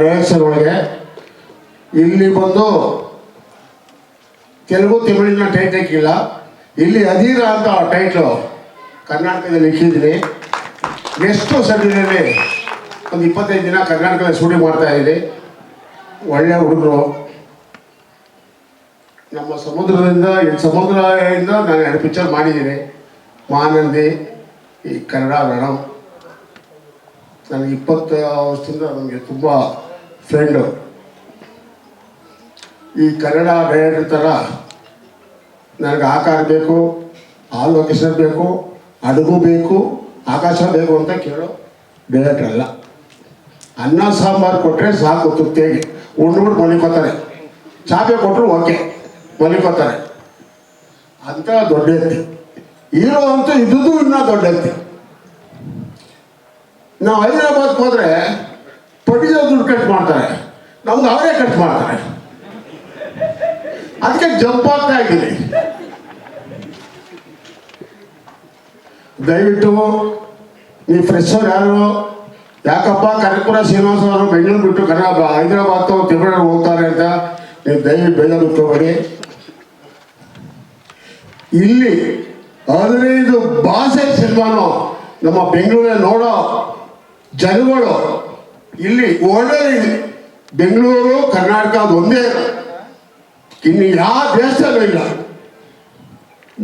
ಡೈರೆಕ್ಷನ್ ಒಳಗೆ. ಇಲ್ಲಿ ಬಂದು ತೆಲುಗು ತಮಿಳಿನ ಟೈಟ್ ಹಾಕಿಲ್ಲ, ಇಲ್ಲಿ ಅಧೀರ ಅಂತ ಟೈಟ್ಲು ಕರ್ನಾಟಕದಲ್ಲಿ ಇಕ್ಕಿದ್ದೀನಿ. ನೆಕ್ಸ್ಟು ಸದ್ಯದಲ್ಲಿ ಒಂದು 25 ದಿನ ಕರ್ನಾಟಕದಲ್ಲಿ ಶೂಟಿಂಗ್ ಮಾಡ್ತಾ ಇದ್ದೀನಿ. ಒಳ್ಳೆಯ ಹುಡುಗರು. ನಮ್ಮ ಸಮುದ್ರದಿಂದ ನಾನು 2 ಪಿಕ್ಚರ್ ಮಾಡಿದ್ದೀನಿ. ಮಹಾನಂದಿ, ಈ ಕನ್ನಡ ರಣಂ. ನನಗೆ 20 ವರ್ಷದಿಂದ ನನಗೆ ತುಂಬ ಫ್ರೆಂಡು. ಈ ಕನ್ನಡ ಡೈರೆಕ್ಟರ್ ಥರ ನನಗೆ ಆಕಾರ ಬೇಕು, ಆ ಲೊಕೇಶನ್ ಬೇಕು, ಅಡುಗು ಬೇಕು, ಆಕಾಶ ಬೇಕು ಅಂತ ಕೇಳೋ ಡೈರೆಕ್ಟರ್ ಅಲ್ಲ. ಅನ್ನ ಸಾಂಬಾರು ಕೊಟ್ಟರೆ ಸಾಕು, ತೃಪ್ತಿಯಾಗಿ ಉಂಡ್ಬಿಟ್ಟು ಮಲಿಕೋತಾರೆ. ಚಾಪೆ ಕೊಟ್ಟರು ಓಕೆ, ಮಲಿಕೋತಾರೆ ಅಂತ ದೊಡ್ಡ ಎತ್ತಿ. ಹೀರೋ ಅಂತೂ ಇದ್ದುದು ಇನ್ನೂ ದೊಡ್ಡ ಎತ್ತಿ. ನಾವು ಹೈದರಾಬಾದ್ಗೆ ಹೋದರೆ ಪ್ರೊಡ್ಯೂಸರ್ ದುಡ್ಡು ಖರ್ಚು ಮಾಡ್ತಾರೆ, ನಮ್ಗೆ ಅವರೇ ಖರ್ಚು ಮಾಡ್ತಾರೆ. ಅದಕ್ಕೆ ಜಂಪ್ ಆಗ್ತಾ ಇದ್ದೀನಿ. ದಯವಿಟ್ಟು ನೀವು ಫ್ರೆಶರ್ ಯಾರು, ಯಾಕಪ್ಪ ಕನಕಪುರ ಶ್ರೀನಿವಾಸ ಅವರು ಬೆಂಗಳೂರು ಬಿಟ್ಟು ಹೈದರಾಬಾದ್ ತಿರುಪತಿ ಹೋಗ್ತಾರೆ ಅಂತ ನೀವು ದಯವಿಟ್ಟು ಬೇಜಾರು ಇಟ್ಕೋಬೇಡಿ. ಇಲ್ಲಿ 15 ಭಾಷೆ ಸಿನಿಮಾನು ನಮ್ಮ ಬೆಂಗಳೂರಲ್ಲಿ ನೋಡೋ ಜನಗಳು ಇಲ್ಲಿ ಒಳ್ಳೆ ಬೆಂಗಳೂರು ಕರ್ನಾಟಕ ಅದು ಒಂದೇ, ಇನ್ನು ಯಾವ ದೇಶದಲ್ಲೂ ಇಲ್ಲ.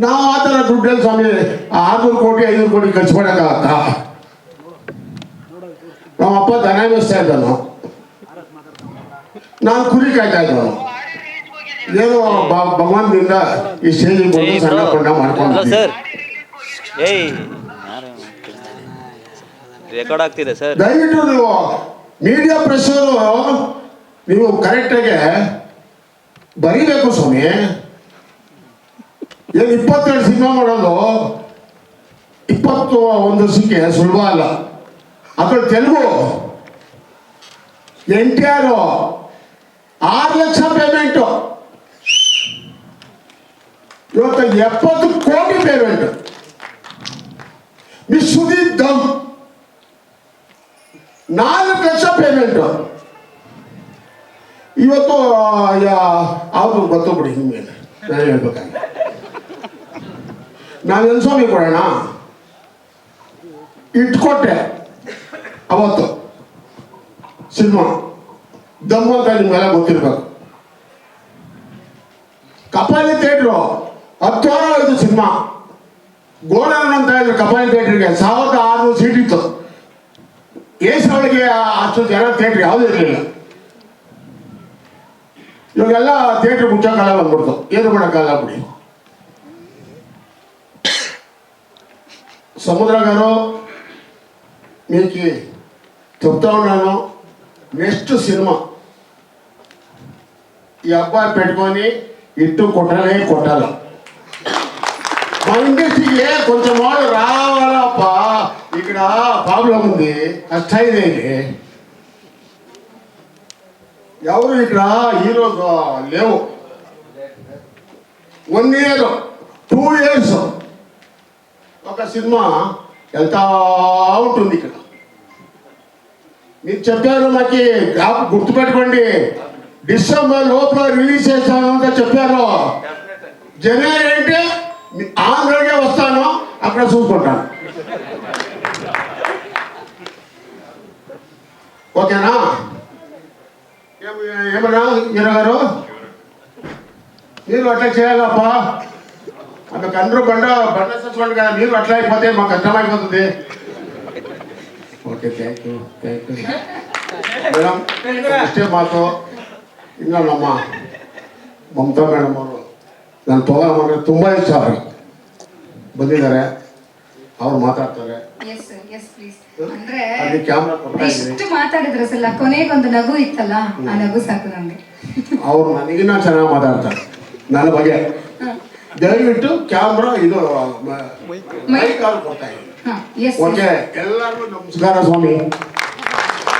ನಾವು ಆ ಥರ ದುಡ್ಡಲ್ಲಿ ಸ್ವಾಮಿ 600 ಕೋಟಿ 500 ಕೋಟಿ ಖರ್ಚು ಮಾಡೋಕ್ಕಾಗತ್ತಾ? ನಮ್ಮ ಅಪ್ಪ ದನ ಮೇಯಿಸ್ತಾ ಇದ್ದನು, ನಾನು ಕುರಿ ಕಾಯ್ತಾ ಇದ್ದನು. ಏನೋ ಭಗವಂತನಿಂದ ಈ ಸ್ಟೇಜಿಗೆ ಬಂದು ಸಣ್ಣ ಪುಣ್ಣ ಮಾಡ್ಕೊಂಡು ರೆಕಾರ್ಡ್ ಆಗ್ತಿದೆ ಸರ್. ದಯವಿಟ್ಟು ನೀವು ಮೀಡಿಯಾ ಪ್ರೆಷರು ನೀವು ಕರೆಕ್ಟಾಗಿ ಬರೀಬೇಕು ಸ್ವಾಮಿ. ಏನು 22 ಸಿನಿಮಾ ಮಾಡೋದು 21 ವರ್ಷಕ್ಕೆ ಸುಲಭ ಅಲ್ಲ. ಅದ್ರ ತೆಲುಗು NTR 6 ಲಕ್ಷ ಪೇಮೆಂಟು, ಇವತ್ತು 70 ಕೋಟಿ ಪೇಮೆಂಟ್. ಮಿಸ್ ಸುದೀಪ್ ದಮ್ 4 ಲಕ್ಷ ಪೇಮೆಂಟು. ಇವತ್ತು ಅವ್ರು ಗೊತ್ತು ಬಿಡಿ, ನಿಮಗೆ ನಾನು ಹೇಳ್ಬೇಕಾಗಿ ನಾನು ಸ್ವಾಮಿ ಕೊಡೋಣ ಇಟ್ಕೊಟ್ಟೆ. ಅವತ್ತು ಸಿನಿಮಾ ದಮ್ ಅಂತ ನಿಮ್ಗೆಲ್ಲ ಗೊತ್ತಿರ್ಬೇಕು. ಕಪಾಲಿ ಥಿಯೇಟ್ರು 10 ವಾರ ಆಯಿತು ಸಿನಿಮಾ. ಗೋಡನ್ ಅಂತ ಇದ್ರು ಕಪಾಲಿ ಥಿಯೇಟ್ರಿಗೆ 1600 ಸೀಟ್ ಇತ್ತು. AC ಒಳಗೆ ಅಷ್ಟು ಜನ ಥಿಯೇಟ್ರ್ ಯಾವುದೂ ಇರಲಿಲ್ಲ. ಇವಾಗೆಲ್ಲ ಥಿಯೇಟ್ರ್ ಮುಚ್ಚೋಕ್ಕಾಲ ಬಂದ್ಬಿಡ್ತು, ಏನು ಮಾಡೋಕ್ಕಾಗಲ್ಲ ಬಿಡಿ. ಸಮುದ್ರಗಾರು ಮೀಕಿ చెప్తాను ನಾನು నెక్స్ట్ సినిమా ఈ అబ్బాయి పెట్టుకొని ఇట్టు కొట్టాల మా ఇండస్ట్రీకి కొంచెం వాడు రావాలప్ప. ఇక్కడ ప్రాబ్లం ఉంది, కష్టం ఇది. ఎవరు ఇక్కడ హీరోస్ లేవు. 1 year 2 years ఒక సినిమా వెళ్తా ఉంటుంది. ఇక్కడ మీరు చెప్పారు, నాకు గుర్తుపెట్టుకోండి, డిసెంబర్ లోపల రిలీజ్ చేస్తానంత చెప్పారు. జనవరి అంటే ఆంధ్రకే వస్తాను, అక్కడ చూసుకుంటాను. ఓకేనా? ఏమన్నా హీరో గారు మీరు అట్లా చేయాలప్ప. అందుకు అందరూ బండ సచ్చిపోండి కదా, మీరు అట్లా అయిపోతే మాకు అర్థమైపోతుంది. Okay, thank you madam. ಇಷ್ಟೇ ಮಾತು. ಇನ್ನು ನಮ್ಮ ಮಮತಾ ಮೇಡಮ್ ಅವರು ನನ್ನ ಪ್ರೋಗ್ರಾಮ್ ಅಂದರೆ ತುಂಬ ಇಷ್ಟ. ಅವ್ರಿಗೆ ಬಂದಿದ್ದಾರೆ, ಅವ್ರು ಮಾತಾಡ್ತಾರೆ. ಅಂದ್ರೆ ಅಲ್ಲಿ ಕ್ಯಾಮ್ರಾ ಕೊಡ್ತಾ ಇದ್ದೀನಿ. ಎಷ್ಟು ಮಾತಾಡಿದ್ರೆ ಸಲ ಕೊನೆಗೊಂದು ನಗು ಇತ್ತಲ್ಲ, ಆ ನಗು ಸಾಕು ನಮ್ಗೆ. ಅವ್ರು ನನಗಿನ್ನ ಚೆನ್ನಾಗಿ ಮಾತಾಡ್ತಾರೆ ನನ್ನ ಬಗ್ಗೆ. ದಯವಿಟ್ಟು ಕ್ಯಾಮ್ರಾ ಇದು ಮೈಕ್ ಕೊಡ್ತಾ ಇದ್ದೀನಿ. ಓಕೆ, ಎಲ್ಲರಿಗೂ ನಮಸ್ಕಾರ ಸ್ವಾಮಿ.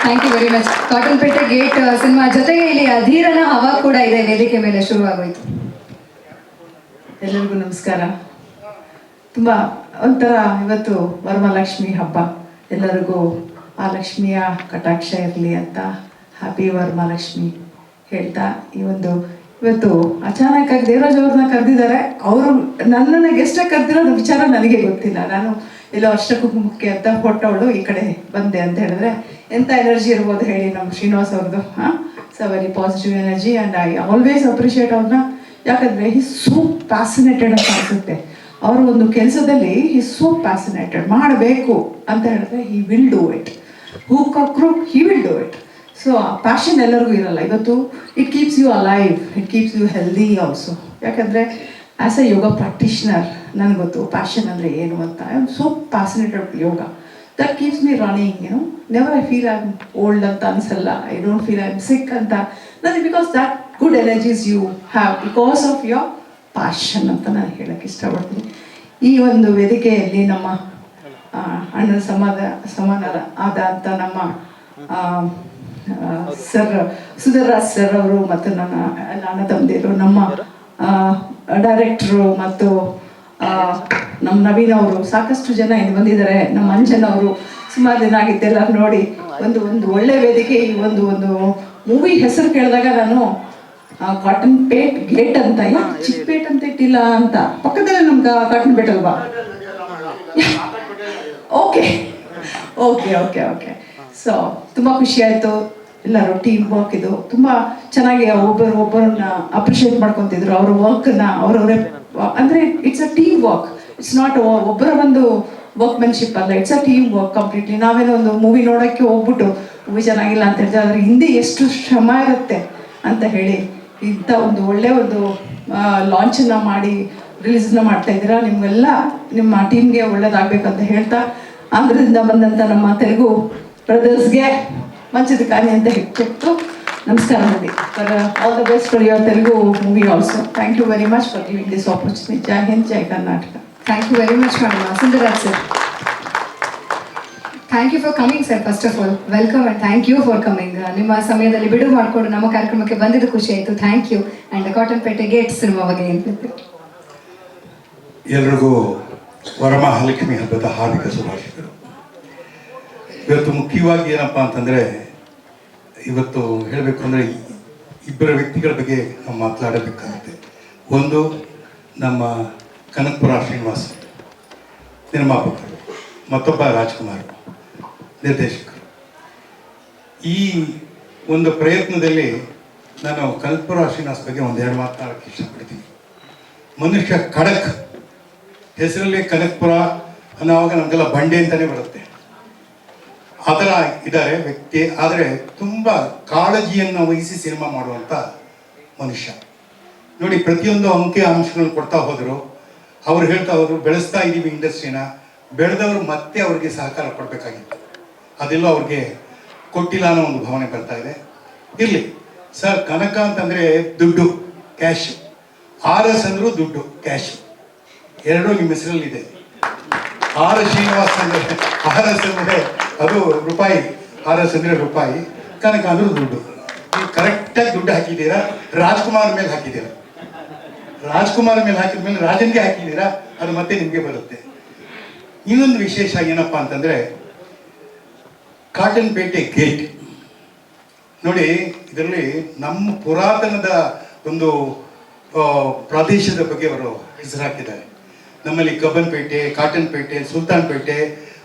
Thank you very much. Cotton Pete gate cinema ಜೊತೆಗೆ ಇಲ್ಲಿ ಅಧೀರನ ಹವಾ ಕೂಡ ಇದೆ, ವೇದಿಕೆ ಮೇಲೆ ಶುರುವಾಗೋಯ್ತು. ಎಲ್ಲರಿಗೂ ನಮಸ್ಕಾರ. ತುಂಬ ಒಂಥರ ಇವತ್ತು ವರಮಹಾಲಕ್ಷ್ಮಿ ಹಬ್ಬ, ಎಲ್ಲರಿಗೂ ಆ ಲಕ್ಷ್ಮಿಯ ಕಟಾಕ್ಷ ಇರಲಿ ಅಂತ ಹ್ಯಾಪಿ ವರಮಹಾಲಕ್ಷ್ಮಿ ಹೇಳ್ತಾ ಇವತ್ತು ಅಚಾನಕ್ಕಾಗಿ ದೇವರಾಜ್ ಅವ್ರನ್ನ ಕರೆದಿದ್ದಾರೆ. ಅವರು ನನ್ನನ್ನು ಗೆಸ್ಟಾಗಿ ಕರೆದಿರೋ ವಿಚಾರ ನನಗೆ ಗೊತ್ತಿಲ್ಲ. ನಾನು ಎಲ್ಲೋ ಅಷ್ಟಕುಂಭಕ್ಕೆ ಅಂತ ಹೊಟ್ಟವಳು ಈ ಕಡೆ ಬಂದೆ ಅಂತ ಹೇಳಿದ್ರೆ ಎಂಥ ಎನರ್ಜಿ ಇರ್ಬೋದು ಹೇಳಿ ನಮ್ಮ ಶ್ರೀನಿವಾಸ್ ಅವ್ರದ್ದು. So very positive energy and I always appreciate ಅವ್ರನ್ನ. ಯಾಕಂದರೆ ಹಿ ಸೋ ಪ್ಯಾಸಿನೇಟೆಡ್ ಅಂತ ಅನಿಸುತ್ತೆ. ಅವರು ಒಂದು ಕೆಲಸದಲ್ಲಿ ಹಿ ಸೋ ಪ್ಯಾಸಿನೇಟೆಡ್. ಮಾಡಬೇಕು ಅಂತ ಹೇಳಿದ್ರೆ he will do it. Who ಕಕ್ರು he will do it. So ಆ ಪ್ಯಾಷನ್ ಎಲ್ಲರಿಗೂ ಇರಲ್ಲ. ಇವತ್ತು it keeps you alive, it keeps you healthy also. ಯಾಕಂದರೆ ಆ್ಯಸ್ ಎ ಯೋಗ ಪ್ರಾಕ್ಟಿಷನರ್ ನನಗೆ ಗೊತ್ತು ಪ್ಯಾಷನ್ ಅಂದರೆ ಏನು ಅಂತ. I am so passionated yoga. That keeps me running. Never I feel I am old ಅಂತ ಅನಿಸಲ್ಲ. I don't feel I am sick ಅಂತ. ನನಗೆ because that good energies you have because of your passion ಅಂತ ನಾನು ಹೇಳೋಕ್ಕೆ ಇಷ್ಟಪಡ್ತೀನಿ. ಈ ಒಂದು ವೇದಿಕೆಯಲ್ಲಿ ನಮ್ಮ ಅಣ್ಣನ ಸಮಾನ ಆದಂಥ ನಮ್ಮ ಸರ್ ಸುಧರ್ರಾಜ್ ಸರ್ ಅವರು ಮತ್ತು ನನ್ನ ಅಣ್ಣ ತಮ್ಮದಿರು, ನಮ್ಮ ಡೈರೆಕ್ಟ್ರು ಮತ್ತು ನಮ್ಮ ನವೀನ್ ಅವರು, ಸಾಕಷ್ಟು ಜನ ಇಲ್ಲಿ ಬಂದಿದ್ದಾರೆ. ನಮ್ಮ ಅಂಜನ್ ಅವರು ಸುಮಾರು ದಿನ ಆಗಿದ್ದೆಲ್ಲ ನೋಡಿ ಒಂದು ಒಳ್ಳೆ ವೇದಿಕೆ. ಈ ಒಂದು ಮೂವಿ ಹೆಸರು ಕೇಳಿದಾಗ ನಾನು ಕಾಟನ್ ಪೇಟ್ ಗೇಟ್ ಅಂತ, ಚಿಕ್ಕಪೇಟ್ ಅಂತ ಇಟ್ಟಿಲ್ಲ ಅಂತ, ಪಕ್ಕದಲ್ಲೇ ನಮ್ಗೆ ಕಾಟನ್ ಪೇಟ್ ಅಲ್ವಾ? Okay okay okay okay. So ತುಂಬ ಖುಷಿ ಆಯಿತು. ಎಲ್ಲರೂ ಟೀಮ್ ವರ್ಕ್ ಇದು ತುಂಬ ಚೆನ್ನಾಗಿ ಒಬ್ಬರನ್ನ ಅಪ್ರಿಷಿಯೇಟ್ ಮಾಡ್ಕೊತಿದ್ರು. ಅವ್ರ ವರ್ಕ್ನ ಅವರವರೇ, ಅಂದರೆ it's a team work. It's not ಒಬ್ಬರ ಒಂದು ವರ್ಕ್ಮೆನ್ಶಿಪ್ ಅಲ್ಲ, it's a team work completely. ನಾವೇನೋ ಒಂದು ಮೂವಿ ನೋಡೋಕ್ಕೆ ಹೋಗ್ಬಿಟ್ಟು ಮೂವಿ ಚೆನ್ನಾಗಿಲ್ಲ ಅಂತ ಹೇಳ್ತಾರೆ, ಅದ್ರ ಹಿಂದೆ ಎಷ್ಟು ಶ್ರಮ ಇರುತ್ತೆ ಅಂತ ಹೇಳಿ ಇಂಥ ಒಂದು ಒಳ್ಳೆಯ ಒಂದು ಲಾಂಚನ್ನು ಮಾಡಿ ರಿಲೀಸ್ನ ಮಾಡ್ತಾ ಇದ್ದೀರಾ. ನಿಮಗೆಲ್ಲ ನಿಮ್ಮ ಟೀಮ್ಗೆ ಒಳ್ಳೇದಾಗಬೇಕಂತ ಹೇಳ್ತಾ, ಆಂಧ್ರದಿಂದ ಬಂದಂಥ ನಮ್ಮ ತೆಲುಗು ಬ್ರದರ್ಸ್ಗೆ ಮಂಚದ ಕಾನಿ ಅಂತ ಹೇಳ್ತು ನಮಸ್ಕಾರ ಮಾಡಿ. For all the best for your Telugu movie also. Thank you very much for giving this opportunity. Jai Hind, Jai Karnataka. Thank you very much madam. Sundaraj sir, thank you for coming sir. First of all welcome and thank you for coming. ನಿಮ್ಮ ಸಮಯದಲ್ಲಿ ಬಿಡುವು ಮಾಡಿಕೊಂಡು ನಮ್ಮ ಕಾರ್ಯಕ್ರಮಕ್ಕೆ ಬಂದಿದ್ದು ಖುಷಿ ಆಯಿತು. Thank you. And Cotton Pete gate cinema ಬಗ್ಗೆ ಏನು? ಎಲ್ರಿಗೂ ವರಮಹಾಲಕ್ಷ್ಮಿ ಹಬ್ಬದ ಹಾರ್ದಿಕ ಶುಭಾಶಯಗಳು. ಇವತ್ತು ಮುಖ್ಯವಾಗಿ ಏನಪ್ಪ ಅಂತಂದರೆ, ಇವತ್ತು ಹೇಳಬೇಕು ಅಂದರೆ ಇಬ್ಬರ ವ್ಯಕ್ತಿಗಳ ಬಗ್ಗೆ ನಾವು ಮಾತನಾಡಬೇಕಾಗುತ್ತೆ. ಒಂದು ನಮ್ಮ ಕನಕಪುರ ಶ್ರೀನಿವಾಸ್ ನಿರ್ಮಾಪಕರು, ಮತ್ತೊಬ್ಬ ರಾಜ್ಕುಮಾರ್ ನಿರ್ದೇಶಕರು. ಈ ಒಂದು ಪ್ರಯತ್ನದಲ್ಲಿ ನಾನು ಕನಕಪುರ ಶ್ರೀನಿವಾಸ್ ಬಗ್ಗೆ ಒಂದೆರಡು ಮಾತನಾಡೋಕ್ಕೆ ಇಷ್ಟಪಡ್ತೀನಿ. ಮನುಷ್ಯ ಖಡಕ್, ಹೆಸರಲ್ಲಿ ಕನಕಪುರ ಅನ್ನೋವಾಗ ನಮಗೆಲ್ಲ ಬಂಡೆ ಅಂತಲೇ ಬರುತ್ತೆ. ಆ ಥರ ಇದ್ದಾರೆ ವ್ಯಕ್ತಿ. ಆದರೆ ತುಂಬ ಕಾಳಜಿಯನ್ನು ವಹಿಸಿ ಸಿನಿಮಾ ಮಾಡುವಂಥ ಮನುಷ್ಯ ನೋಡಿ. ಪ್ರತಿಯೊಂದು ಅಂಕಿ ಅಂಶಗಳನ್ನು ಕೊಡ್ತಾ ಹೋದರು. ಅವ್ರು ಹೇಳ್ತಾ ಹೋದರು, ಬೆಳೆಸ್ತಾ ಇದ್ದೀವಿ ಇಂಡಸ್ಟ್ರಿನ, ಬೆಳೆದವರು ಮತ್ತೆ ಅವ್ರಿಗೆ ಸಹಕಾರ ಕೊಡಬೇಕಾಗಿತ್ತು. ಅದೆಲ್ಲ ಅವ್ರಿಗೆ ಕೊಟ್ಟಿಲ್ಲ ಅನ್ನೋ ಒಂದು ಭಾವನೆ ಬರ್ತಾ ಇದೆ. ಇರಲಿ ಸರ್, ಕನಕ ಅಂತಂದರೆ ದುಡ್ಡು, ಕ್ಯಾಶ್. RS ಅಂದರೂ ದುಡ್ಡು, ಕ್ಯಾಶ್, ಎರಡೂ ನಿಮ್ಮ ಹೆಸರಲ್ಲಿದೆ. ಶ್ರೀನಿವಾಸ್ ಅಂದರೆ RS ಅಂದರೆ ಅದು ರೂಪಾಯಿ, RS ಅಂದರೆ ರೂಪಾಯಿ, ಕನಕ ಅಂದ್ರೆ ದುಡ್ಡು. ನೀವು ಕರೆಕ್ಟಾಗಿ ದುಡ್ಡು ಹಾಕಿದ್ದೀರಾ. ರಾಜ್ಕುಮಾರ್ ಮೇಲೆ ಹಾಕಿದ್ದೀರಾ, ರಾಜ್ಕುಮಾರ್ ಮೇಲೆ ಹಾಕಿದ ಮೇಲೆ ರಾಜನ್ಗೆ ಹಾಕಿದ್ದೀರಾ, ಅದು ಮತ್ತೆ ನಿಮಗೆ ಬರುತ್ತೆ. ಇನ್ನೊಂದು ವಿಶೇಷ ಏನಪ್ಪ ಅಂತಂದರೆ, ಕಾಟನ್ ಪೇಟೆ ಗೇಟ್ ನೋಡಿ. ಇದರಲ್ಲಿ ನಮ್ಮ ಪುರಾತನದ ಒಂದು ಪ್ರದೇಶದ ಬಗ್ಗೆ ಅವರು ಹೆಸರು ಹಾಕಿದ್ದಾರೆ. ನಮ್ಮಲ್ಲಿ ಕಬ್ಬನ್ಪೇಟೆ, ಕಾಟನ್ ಪೇಟೆ, ಸುಲ್ತಾನ್ ಪೇಟೆ,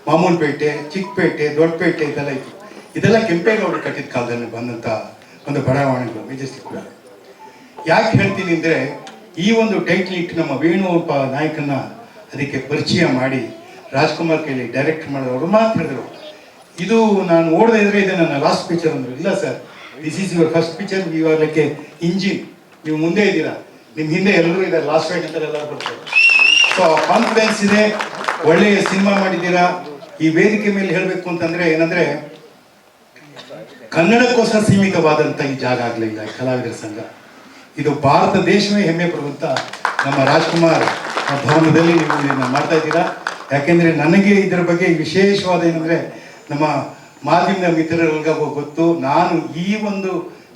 ಮಾಮೂಲ್ ಪೇಟೆ, ಚಿಕ್ಕಪೇಟೆ, ದೊಡ್ಡಪೇಟೆ ಇದೆಲ್ಲ ಇತ್ತು. ಇದೆಲ್ಲ ಕೆಂಪೇಗೌಡರು ಕಟ್ಟಿದ ಕಾಲದಲ್ಲಿ ಬಂದಂಥ ಒಂದು ಬಡಾವಣೆಗಳು, ಮೆಜೆಸ್ಟಿಕ್ ಕೂಡ. ಯಾಕೆ ಹೇಳ್ತೀನಿ ಅಂದರೆ, ಈ ಒಂದು ಟೈಟ್ಲ್ ಇಟ್ಟು ನಮ್ಮ ವೇಣು ಒಬ್ಬ ನಾಯಕನ ಅದಕ್ಕೆ ಪರಿಚಯ ಮಾಡಿ ರಾಜ್ಕುಮಾರ್ ಕೈಲಿ ಡೈರೆಕ್ಟ್ ಮಾಡಿದವರು ಮಾತು ಹೇಳಿದ್ರು. ಇದು ನಾನು ಓಡದೇ ಇದ್ರೆ ಇದು ನನ್ನ ಲಾಸ್ಟ್ ಪಿಕ್ಚರ್ ಅಂದರು. ಇಲ್ಲ sir, this is your first picture, you are like a engine. ನೀವು ಮುಂದೆ ಇದ್ದೀರಾ, ನಿಮ್ಮ ಹಿಂದೆ ಎಲ್ಲರೂ ಇದ್ದಾರೆ, ಲಾಸ್ಟ್ ರೈಟ್ ಅಂತ ಎಲ್ಲರೂ ಬರ್ತಾರೆ. ಸೊ ಕಾನ್ಫಿಡೆನ್ಸ್ ಇದೆ, ಒಳ್ಳೆಯ ಸಿನಿಮಾ ಮಾಡಿದ್ದೀರಾ. ಈ ವೇದಿಕೆ ಮೇಲೆ ಹೇಳಬೇಕು ಅಂತಂದರೆ ಏನಂದರೆ, ಕನ್ನಡಕ್ಕೋಸ್ಕರ ಸೀಮಿತವಾದಂಥ ಈ ಜಾಗ ಆಗಲಿಲ್ಲ ಈ ಕಲಾವಿದರ ಸಂಘ. ಇದು ಭಾರತ ದೇಶವೇ ಹೆಮ್ಮೆ ಪಡುವಂಥ ನಮ್ಮ ರಾಜ್ಕುಮಾರ್ ಭವನದಲ್ಲಿ ನೀವು ಇದನ್ನು ಮಾಡ್ತಾ ಇದ್ದೀರಾ. ಯಾಕೆಂದರೆ ನನಗೆ ಇದರ ಬಗ್ಗೆ ವಿಶೇಷವಾದ ಏನಂದರೆ, ನಮ್ಮ ಮಾಧ್ಯಮದ ಮಿತ್ರರಿಗ ಗೊತ್ತು, ನಾನು ಈ ಒಂದು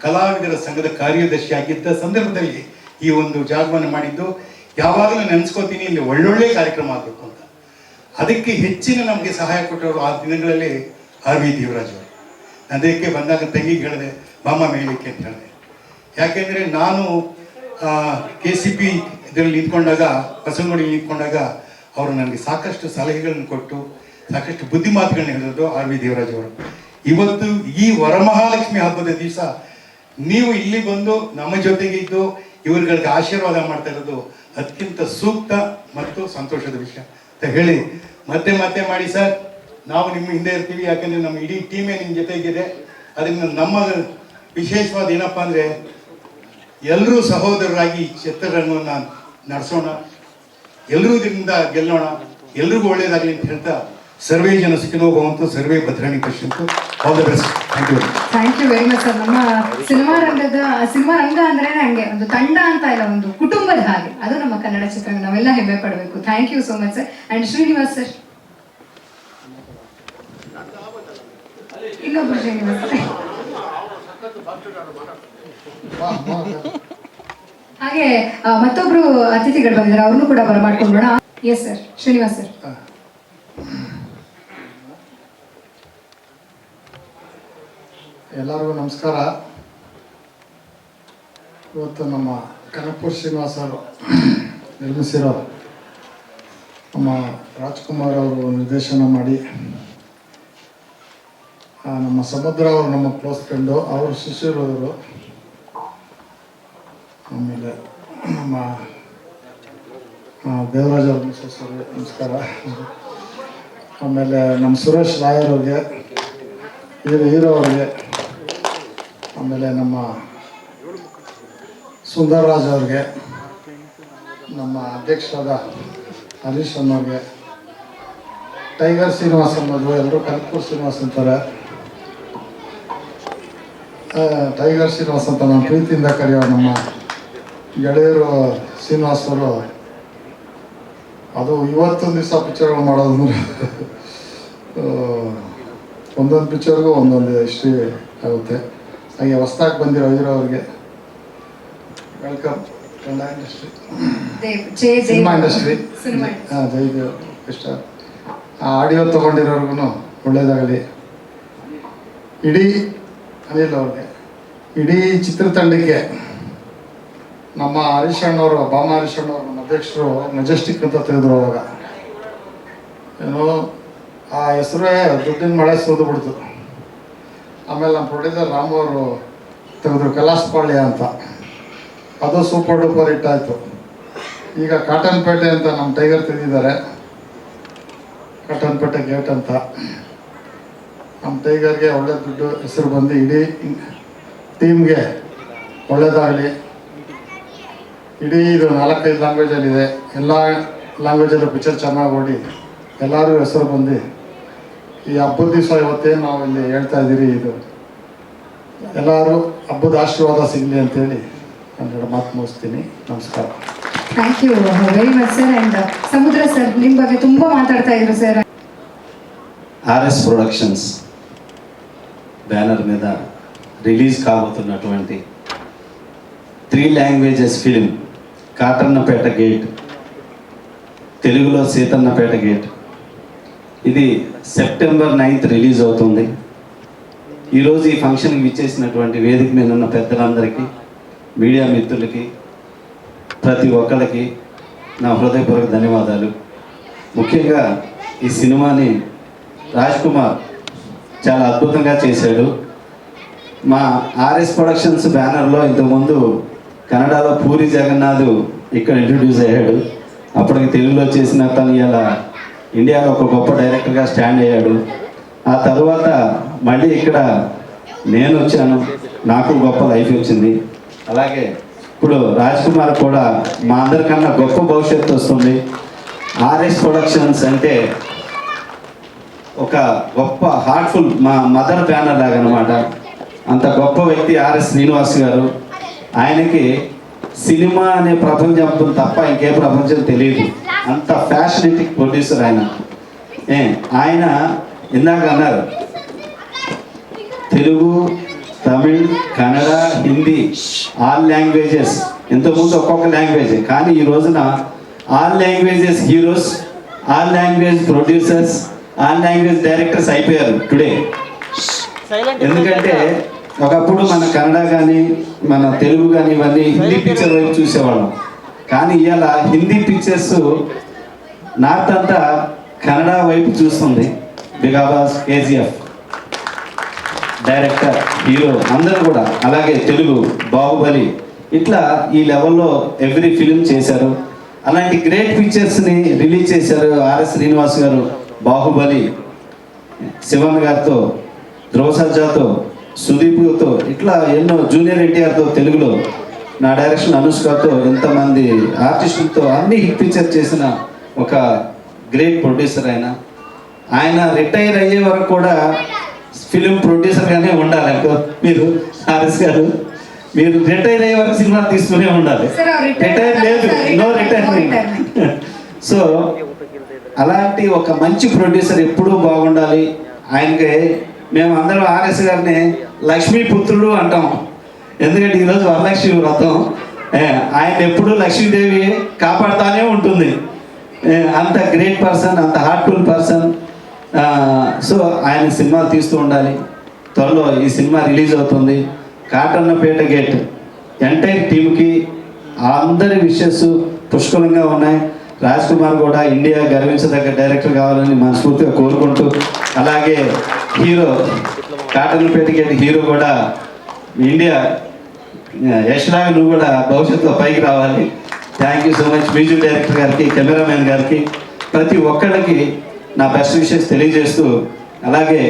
ಕಲಾವಿದರ ಸಂಘದ ಕಾರ್ಯದರ್ಶಿ ಆಗಿದ್ದ ಸಂದರ್ಭದಲ್ಲಿ ಈ ಒಂದು ಜಾಗವನ್ನು ಮಾಡಿದ್ದು. ಯಾವಾಗಲೂ ನೆನೆಸ್ಕೋತೀನಿ ಇಲ್ಲಿ ಒಳ್ಳೊಳ್ಳೆ ಕಾರ್ಯಕ್ರಮ ಆಗಬೇಕು ಅಂತ. ಅದಕ್ಕೆ ಹೆಚ್ಚಿನ ನಮಗೆ ಸಹಾಯ ಕೊಟ್ಟವರು ಆ ದಿನಗಳಲ್ಲಿ ಆರ್ ವಿ ದೇವರಾಜ್ ಅವರು. ಅದಕ್ಕೆ ಬಂದಾಗ ತಂಗಿಗೆ ಹೇಳಿದೆ ಬಾಮ ಮೇಲಿಕ್ಕೆ ಅಂತ ಹೇಳಿದೆ. ಯಾಕೆಂದರೆ ನಾನು KCP ಇದರಲ್ಲಿ ನಿಂತ್ಕೊಂಡಾಗ, ಬಸವನಗುಡಿಯಲ್ಲಿ ನಿಂತ್ಕೊಂಡಾಗ ಅವರು ನನಗೆ ಸಾಕಷ್ಟು ಸಲಹೆಗಳನ್ನು ಕೊಟ್ಟು ಸಾಕಷ್ಟು ಬುದ್ಧಿಮಾತುಗಳನ್ನ ಹೇಳಿದ್ರು ಆರ್ ವಿ ದೇವರಾಜ್ ಅವರು. ಇವತ್ತು ಈ ವರಮಹಾಲಕ್ಷ್ಮಿ ಹಬ್ಬದ ದಿವಸ ನೀವು ಇಲ್ಲಿ ಬಂದು ನಮ್ಮ ಜೊತೆಗೆ ಇದ್ದು ಇವರುಗಳಿಗೆ ಆಶೀರ್ವಾದ ಮಾಡ್ತಾ ಇರೋದು ಅತ್ಯಂತ ಸೂಕ್ತ ಮತ್ತು ಸಂತೋಷದ ವಿಷಯ ಅಂತ ಹೇಳಿ ಮತ್ತೆ ಮತ್ತೆ ಮಾಡಿ ಸರ್, ನಾವು ನಿಮ್ಮ ಹಿಂದೆ ಇರ್ತೀವಿ. ಯಾಕಂದರೆ ನಮ್ಮ ಇಡೀ ಟೀಮೇ ನಿಮ್ಮ ಜೊತೆಗಿದೆ. ಅದರಿಂದ ನಮ್ಮ ವಿಶೇಷವಾದ ಏನಪ್ಪ ಅಂದರೆ ಎಲ್ಲರೂ ಸಹೋದರರಾಗಿ ಈ ಚಿತ್ರರಂಗವನ್ನು ನಡೆಸೋಣ, ಎಲ್ಲರೂ ಇದರಿಂದ ಗೆಲ್ಲೋಣ, ಎಲ್ರಿಗೂ ಒಳ್ಳೆಯದಾಗಲಿ ಅಂತ ಹೇಳ್ತಾ ಸರ್ವೇ ಜನ ಸುಖಿನೋ ಭವಂತು, ಸರ್ವೇ ಭದ್ರಾಣಿ ಪಶ್ಯಂತು. All the best. Thank you very much sir. ನಮ್ಮ ಸಿನಿಮಾ ರಂಗ ಅಂದ್ರೆ ಹಂಗೆ ಒಂದು ತಂಡ ಅಂತ ಇಲ್ಲ, ಒಂದು ಕುಟುಂಬದ ಹಾಗೆ. ಅದು ನಮ್ಮ ಕನ್ನಡ ಚಿತ್ರರಂಗ, ನಾವೆಲ್ಲ ಹೆಮ್ಮೆ ಪಡಬೇಕು. Thank you so much sir. And Srinivas sir, ಇನ್ನೊಬ್ರು ಶ್ರೀನಿವಾಸ್ ಹಾಗೆ ಮತ್ತೊಬ್ರು ಅತಿಥಿಗಳು ಬಂದಿದ್ದಾರೆ, ಅವ್ರನ್ನೂ ಕೂಡ ಬರಮಾಡ್ಕೊಂಡ್ಬಿಡೋಣ. Yes sir, Srinivas sir. ಎಲ್ಲರಿಗೂ ನಮಸ್ಕಾರ. ಇವತ್ತು ನಮ್ಮ ಕನಕಪುರ ಶ್ರೀನಿವಾಸ್ ಅವರು ನಿರ್ಮಿಸಿರೋ ನಮ್ಮ ರಾಜ್ಕುಮಾರ್ ಅವರು ನಿರ್ದೇಶನ ಮಾಡಿ, ನಮ್ಮ ಸಮುದ್ರ ಅವರು ನಮ್ಮ ಕ್ಲೋಸ್ ಫ್ರೆಂಡು, ಅವರು ಶಿಷ್ಯರು. ಆಮೇಲೆ ನಮ್ಮ ದೇವರಾಜ್ ಅವ್ರ ಮಿಸಸ್ ಅವ್ರಿಗೆ ನಮಸ್ಕಾರ. ಆಮೇಲೆ ನಮ್ಮ ಸುರೇಶ್ ರಾಯರ್ ಅವ್ರಿಗೆ, ಹೀರೋ ಅವ್ರಿಗೆ, ಆಮೇಲೆ ನಮ್ಮ ಸುಂದರರಾಜ್ ಅವ್ರಿಗೆ, ನಮ್ಮ ಅಧ್ಯಕ್ಷರಾದ ಹರೀಶ್ ಅನ್ನೋರಿಗೆ, ಟೈಗರ್ ಶ್ರೀನಿವಾಸ್ ಅನ್ನೋದು ಎಲ್ಲರೂ ಕನಕಪುರ ಶ್ರೀನಿವಾಸ್ ಅಂತಾರೆ. ಟೈಗರ್ ಶ್ರೀನಿವಾಸ್ ಅಂತ ನಾನು ಪ್ರೀತಿಯಿಂದ ಕರೆಯೋ ನಮ್ಮ ಗೆಳೆಯರು ಶ್ರೀನಿವಾಸ್ ಅವರು. ಅದು ಇವತ್ತೊಂದು ದಿವಸ ಪಿಕ್ಚರ್ಗಳು ಮಾಡೋದಂದ್ರೆ ಒಂದೊಂದು ಪಿಕ್ಚರ್ಗೂ ಒಂದೊಂದು ಹಿಸ್ಟ್ರಿ ಆಗುತ್ತೆ. ಹಾಗೆ ಹೊಸ್ದಾಗಿ ಬಂದಿರೋ ಹೀರೋ ಅವ್ರಿಗೆ welcome. Kannada industry, cinema industry, Jayadev ಇಷ್ಟ. ಆಡಿಯೋ ತೊಗೊಂಡಿರೋರ್ಗು ಒಳ್ಳೇದಾಗಲಿ. ಇಡೀ ಅನಿಲ್ ಅವ್ರಿಗೆ, ಇಡೀ ಚಿತ್ರತಂಡಕ್ಕೆ, ನಮ್ಮ ಹರೀಶ್ ಅಣ್ಣವರು, ಬಾಮ ಹರೀಶ್ ಅಣ್ಣವರು ನಮ್ಮ ಅಧ್ಯಕ್ಷರು ಮೆಜೆಸ್ಟಿಕ್ ಅಂತ ತೆಗೆದ್ರು. ಅವಾಗ ಏನೋ ಆ ಹೆಸರೇ ದುಡ್ಡಿನ ಮಳೆ ಸುರಿದು ಬಿಡ್ತು. ಆಮೇಲೆ ನಮ್ಮ ಪ್ರೊಡ್ಯೂಸರ್ ರಾಮ್ ಅವರು ತೆಗೆದ್ರು ಕೈಲಾಸಪಾಳ್ಯ ಅಂತ, ಅದು ಸೂಪರ್ ಡೂಪರ್ ಹಿಟ್ ಆಯಿತು. ಈಗ ಕಾಟನ್ ಪೇಟೆ ಅಂತ ನಮ್ಮ ಟೈಗರ್ ತೆಗೆದಿದ್ದಾರೆ, ಕಾಟನ್ ಪೇಟೆ ಗೇಟ್ ಅಂತ. ನಮ್ಮ ಟೈಗರ್ಗೆ ಒಳ್ಳೆ ದುಡ್ಡು ಹೆಸರು ಬಂದು ಇಡೀ ಟೀಮ್ಗೆ ಒಳ್ಳೆಯದಾಗಲಿ. ಇಡೀ ಇದು 4-5 ಲ್ಯಾಂಗ್ವೇಜಲ್ಲಿದೆ, ಎಲ್ಲ ಲ್ಯಾಂಗ್ವೇಜಲ್ಲೂ ಪಿಕ್ಚರ್ ಚೆನ್ನಾಗಿ ಓಡಿ ಎಲ್ಲರೂ ಹೆಸರು ಬಂದು ಈ ಹಬ್ಬದ ದಿವಸ ಇವತ್ತೇನು ನಾವು ಇಲ್ಲಿ ಹೇಳ್ತಾ ಇದ್ದೀರಿ, ಇದು ಎಲ್ಲರೂ ಹಬ್ಬದ ಆಶೀರ್ವಾದ ಸಿಗಲಿ ಅಂತೇಳಿ ಒಂದೆರಡು ಮಾತು ಮುಗಿಸ್ತೀನಿ. ನಮಸ್ಕಾರ. Thank you very much sir. And Samudra sir, ನಿಮ್ಮ ಬಗ್ಗೆ ತುಂಬ మాట్లాడుతా ఇరు సార్. ఆర్ఎస్ ప్రొడక్షన్స్ బ్యానర్ మీద రిలీజ్ కాబోతున్నటువంటి 3 లాంగ్వేజెస్ ఫిల్మ్ కాటన్నపేట గేట్, తెలుగులో సీతన్నపేట గేట్, ఇది సెప్టెంబర్ 9th రిలీజ్ అవుతుంది. ఈరోజు ఈ ఫంక్షన్కి విచ్చేసినటువంటి వేదిక మీద ఉన్న పెద్దలందరికీ, మీడియా మిత్రులకి, ప్రతి ఒక్కరికి నా హృదయపూర్వక ధన్యవాదాలు. ముఖ్యంగా ఈ సినిమాని రాజ్ కుమార్ చాలా అద్భుతంగా చేశాడు. మా ఆర్ఎస్ ప్రొడక్షన్స్ బ్యానర్లో ఇంతకుముందు కన్నడలో పూరి జగన్నాథ్ ఇక్కడ ఇంట్రడ్యూస్ అయ్యాడు. అప్పటికి తెలుగులో చేసిన తను ఇలా ఇండియాలో ఒక గొప్ప డైరెక్టర్గా స్టాండ్ అయ్యాడు. ఆ తర్వాత మళ్ళీ ఇక్కడ నేను వచ్చాను, నాకు గొప్ప లైఫ్ వచ్చింది. అలాగే ఇప్పుడు రాజ్ కుమార్ కూడా మా అందరికన్నా గొప్ప భవిష్యత్తు వస్తుంది. ఆర్ఎస్ ప్రొడక్షన్స్ అంటే ఒక గొప్ప హార్ట్ఫుల్ మా మదర్ బ్యానర్ లాగా అనమాట. అంత గొప్ప వ్యక్తి ఆర్ఎస్ శ్రీనివాస్ గారు. ఆయనకి సినిమా అనే ప్రపంచం తప్ప ఇంకే ప్రపంచం తెలియదు. అంత ఫ్యాషనేటిక్ ప్రొడ్యూసర్ ఆయన. ఆయన ఇందాక అన్నారు తెలుగు, తమిళ్, కన్నడ, హిందీ, ఆల్ లాంగ్వేజెస్. ఇంతకుముందు ఒక్కొక్క లాంగ్వేజ్, కానీ ఈ రోజున all languages heroes, all language producers, all language directors అయిపోయారు టుడే. ఎందుకంటే ఒకప్పుడు మన కన్నడ కానీ మన తెలుగు కానీ ఇవన్నీ హిందీ పిక్చర్ వైపు చూసేవాళ్ళం. కానీ ఇవాళ హిందీ పిక్చర్స్ నార్త్ అంతా కన్నడ వైపు చూస్తుంది. బికాస్ కేజీఎఫ్ డైరెక్టర్, హీరో అందరూ కూడా, అలాగే తెలుగు బాహుబలి, ఇట్లా ఈ లెవెల్లో ఎవ్రీ ఫిలిం చేశారు. అలాంటి గ్రేట్ పిక్చర్స్ని రిలీజ్ చేశారు ఆర్ఎస్ శ్రీనివాస్ గారు. బాహుబలి శివన్ గారితో, ధ్రువ సర్జాతో, సుదీప్తో, ఇట్లా ఎన్నో జూనియర్ ఎన్టీఆర్తో తెలుగులో, నా డైరెక్షన్ అనుష్కతో, ఎంతమంది ఆర్టిస్టులతో అన్ని హిట్ పిక్చర్ చేసిన ఒక గ్రేట్ ప్రొడ్యూసర్ ఆయన రిటైర్ అయ్యే వరకు కూడా ఫిలిం ప్రొడ్యూసర్గానే ఉండాలి. మీరు ఆర్ఎస్ గారు, మీరు రిటైర్ అయ్యే వరకు సినిమా తీసుకునే ఉండాలి. రిటైర్ లేదు, నో రిటైర్మెంట్. సో అలాంటి ఒక మంచి ప్రొడ్యూసర్ ఎప్పుడూ బాగుండాలి. ఆయనకి మేము అందరం ఆర్ఎస్ గారిని లక్ష్మీపుత్రుడు అంటాం. ఎందుకంటే ఈరోజు వరలక్ష్మి వ్రతం, ఆయన ఎప్పుడూ లక్ష్మీదేవి కాపాడుతూనే ఉంటుంది. అంత గ్రేట్ పర్సన్, అంత హార్ట్ఫుల్ పర్సన్. సో ఆయన సినిమాలు తీస్తూ ఉండాలి. త్వరలో ఈ సినిమా రిలీజ్ అవుతుంది. కాటన్నపేట గేట్ ఎంటైర్ టీంకి అందరి విషెస్ పుష్కలంగా ఉన్నాయి. రాజ్ కుమార్ కూడా ఇండియా గర్వించదగ్గ డైరెక్టర్ కావాలని మనస్ఫూర్తిగా కోరుకుంటూ, అలాగే హీరో కాటన్నపేట గేట్ హీరో కూడా ఇండియా యశ్లాగా నువ్వు కూడా భవిష్యత్తులో పైకి రావాలి. Thank you so much music director గారికి, కెమెరామెన్ గారికి, ప్రతి ఒక్కళ్ళకి నా బెస్ట్ విషెస్ తెలియజేస్తూ, అలాగే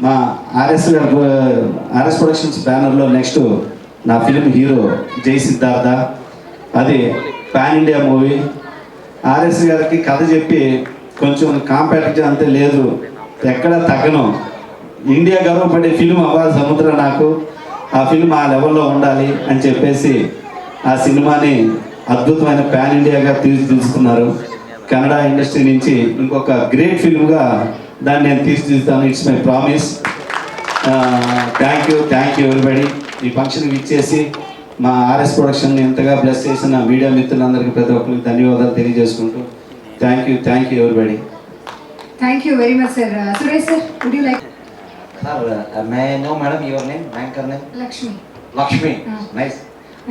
మా ఆర్ఎస్ ప్రొడక్షన్స్ బ్యానర్లో నెక్స్ట్ నా ఫిలిం హీరో జై సిద్ధార్థ, అది పాన్ ఇండియా మూవీ. ఆర్ఎస్ గారికి కథ చెప్పి కొంచెం కాంపాక్ట్గా అంతే లేదు, ఎక్కడ తగ్గను. ఇండియా గర్వపడే ఫిలిం అవ్వాలి సముద్ర నాకు, ఆ ఫిలిం ఆ లెవెల్లో ఉండాలి అని చెప్పేసి ఆ సినిమాని అద్భుతమైన పాన్ ఇండియాగా తీసుకున్నారు. కన్నడ ఇండస్ట్రీ నుంచి ఇంకొక గ్రేట్ ఫిల్మ్గా దాన్ని నేను తీర్చిదిద్దుతాను. It's my promise. Thank you everybody. ఈ ఫంక్షన్కి ఇచ్చేసి మా ఆర్ఎస్ ప్రొడక్షన్ ఎంతగా బ్లెస్ చేసిన మీడియా మిత్రులందరికీ ప్రతి ఒక్కరికి ధన్యవాదాలు తెలియజేసుకుంటూ thank you everybody. Thank you very much sir. Suresh sir, would you like? Sir may know madam your name, anchor name? Lakshmi. Lakshmi, nice.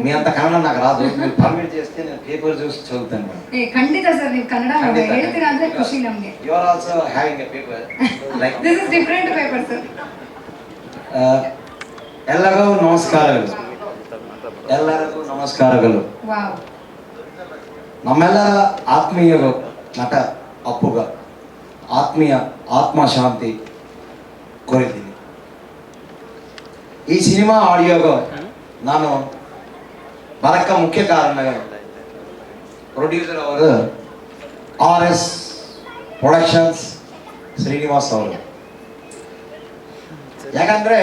మీ అంత కన్నడ నాకు రాదు, మీరు పర్మిట్ చేస్తే నేను పేపర్ చూసి చదువుతాను మేడం. ಖಂಡಿತ ಸರ್, ನೀವು ಕನ್ನಡ ಹೇಳ್ತೀರಾ ಅಂದ್ರೆ ಖುಷಿ ನಮಗೆ. You are also having a paper like this is different paper sir. ಎಲ್ಲರಿಗೂ ನಮಸ್ಕಾರಗಳು. ಎಲ್ಲರಿಗೂ ನಮಸ್ಕಾರಗಳು. ವಾವ್. ನಮ್ಮೆಲ್ಲರ ಆತ್ಮೀಯ ನಟ ಅಪ್ಪುಗ ಆತ್ಮೀಯ ಆತ್ಮಶಾಂತಿ ಕೋರಿದ್ದೀನಿ. ಈ ಸಿನಿಮಾ ಆಡಿಯೋಗೆ ನಾನು ಬರಕ್ಕ ಮುಖ್ಯ ಕಾರಣ ಪ್ರೊಡ್ಯೂಸರ್ ಅವರು ಆರ್ಎಸ್ ಪ್ರೊಡಕ್ಷನ್ಸ್ ಶ್ರೀನಿವಾಸ್ ಅವರು. ಯಾಕಂದ್ರೆ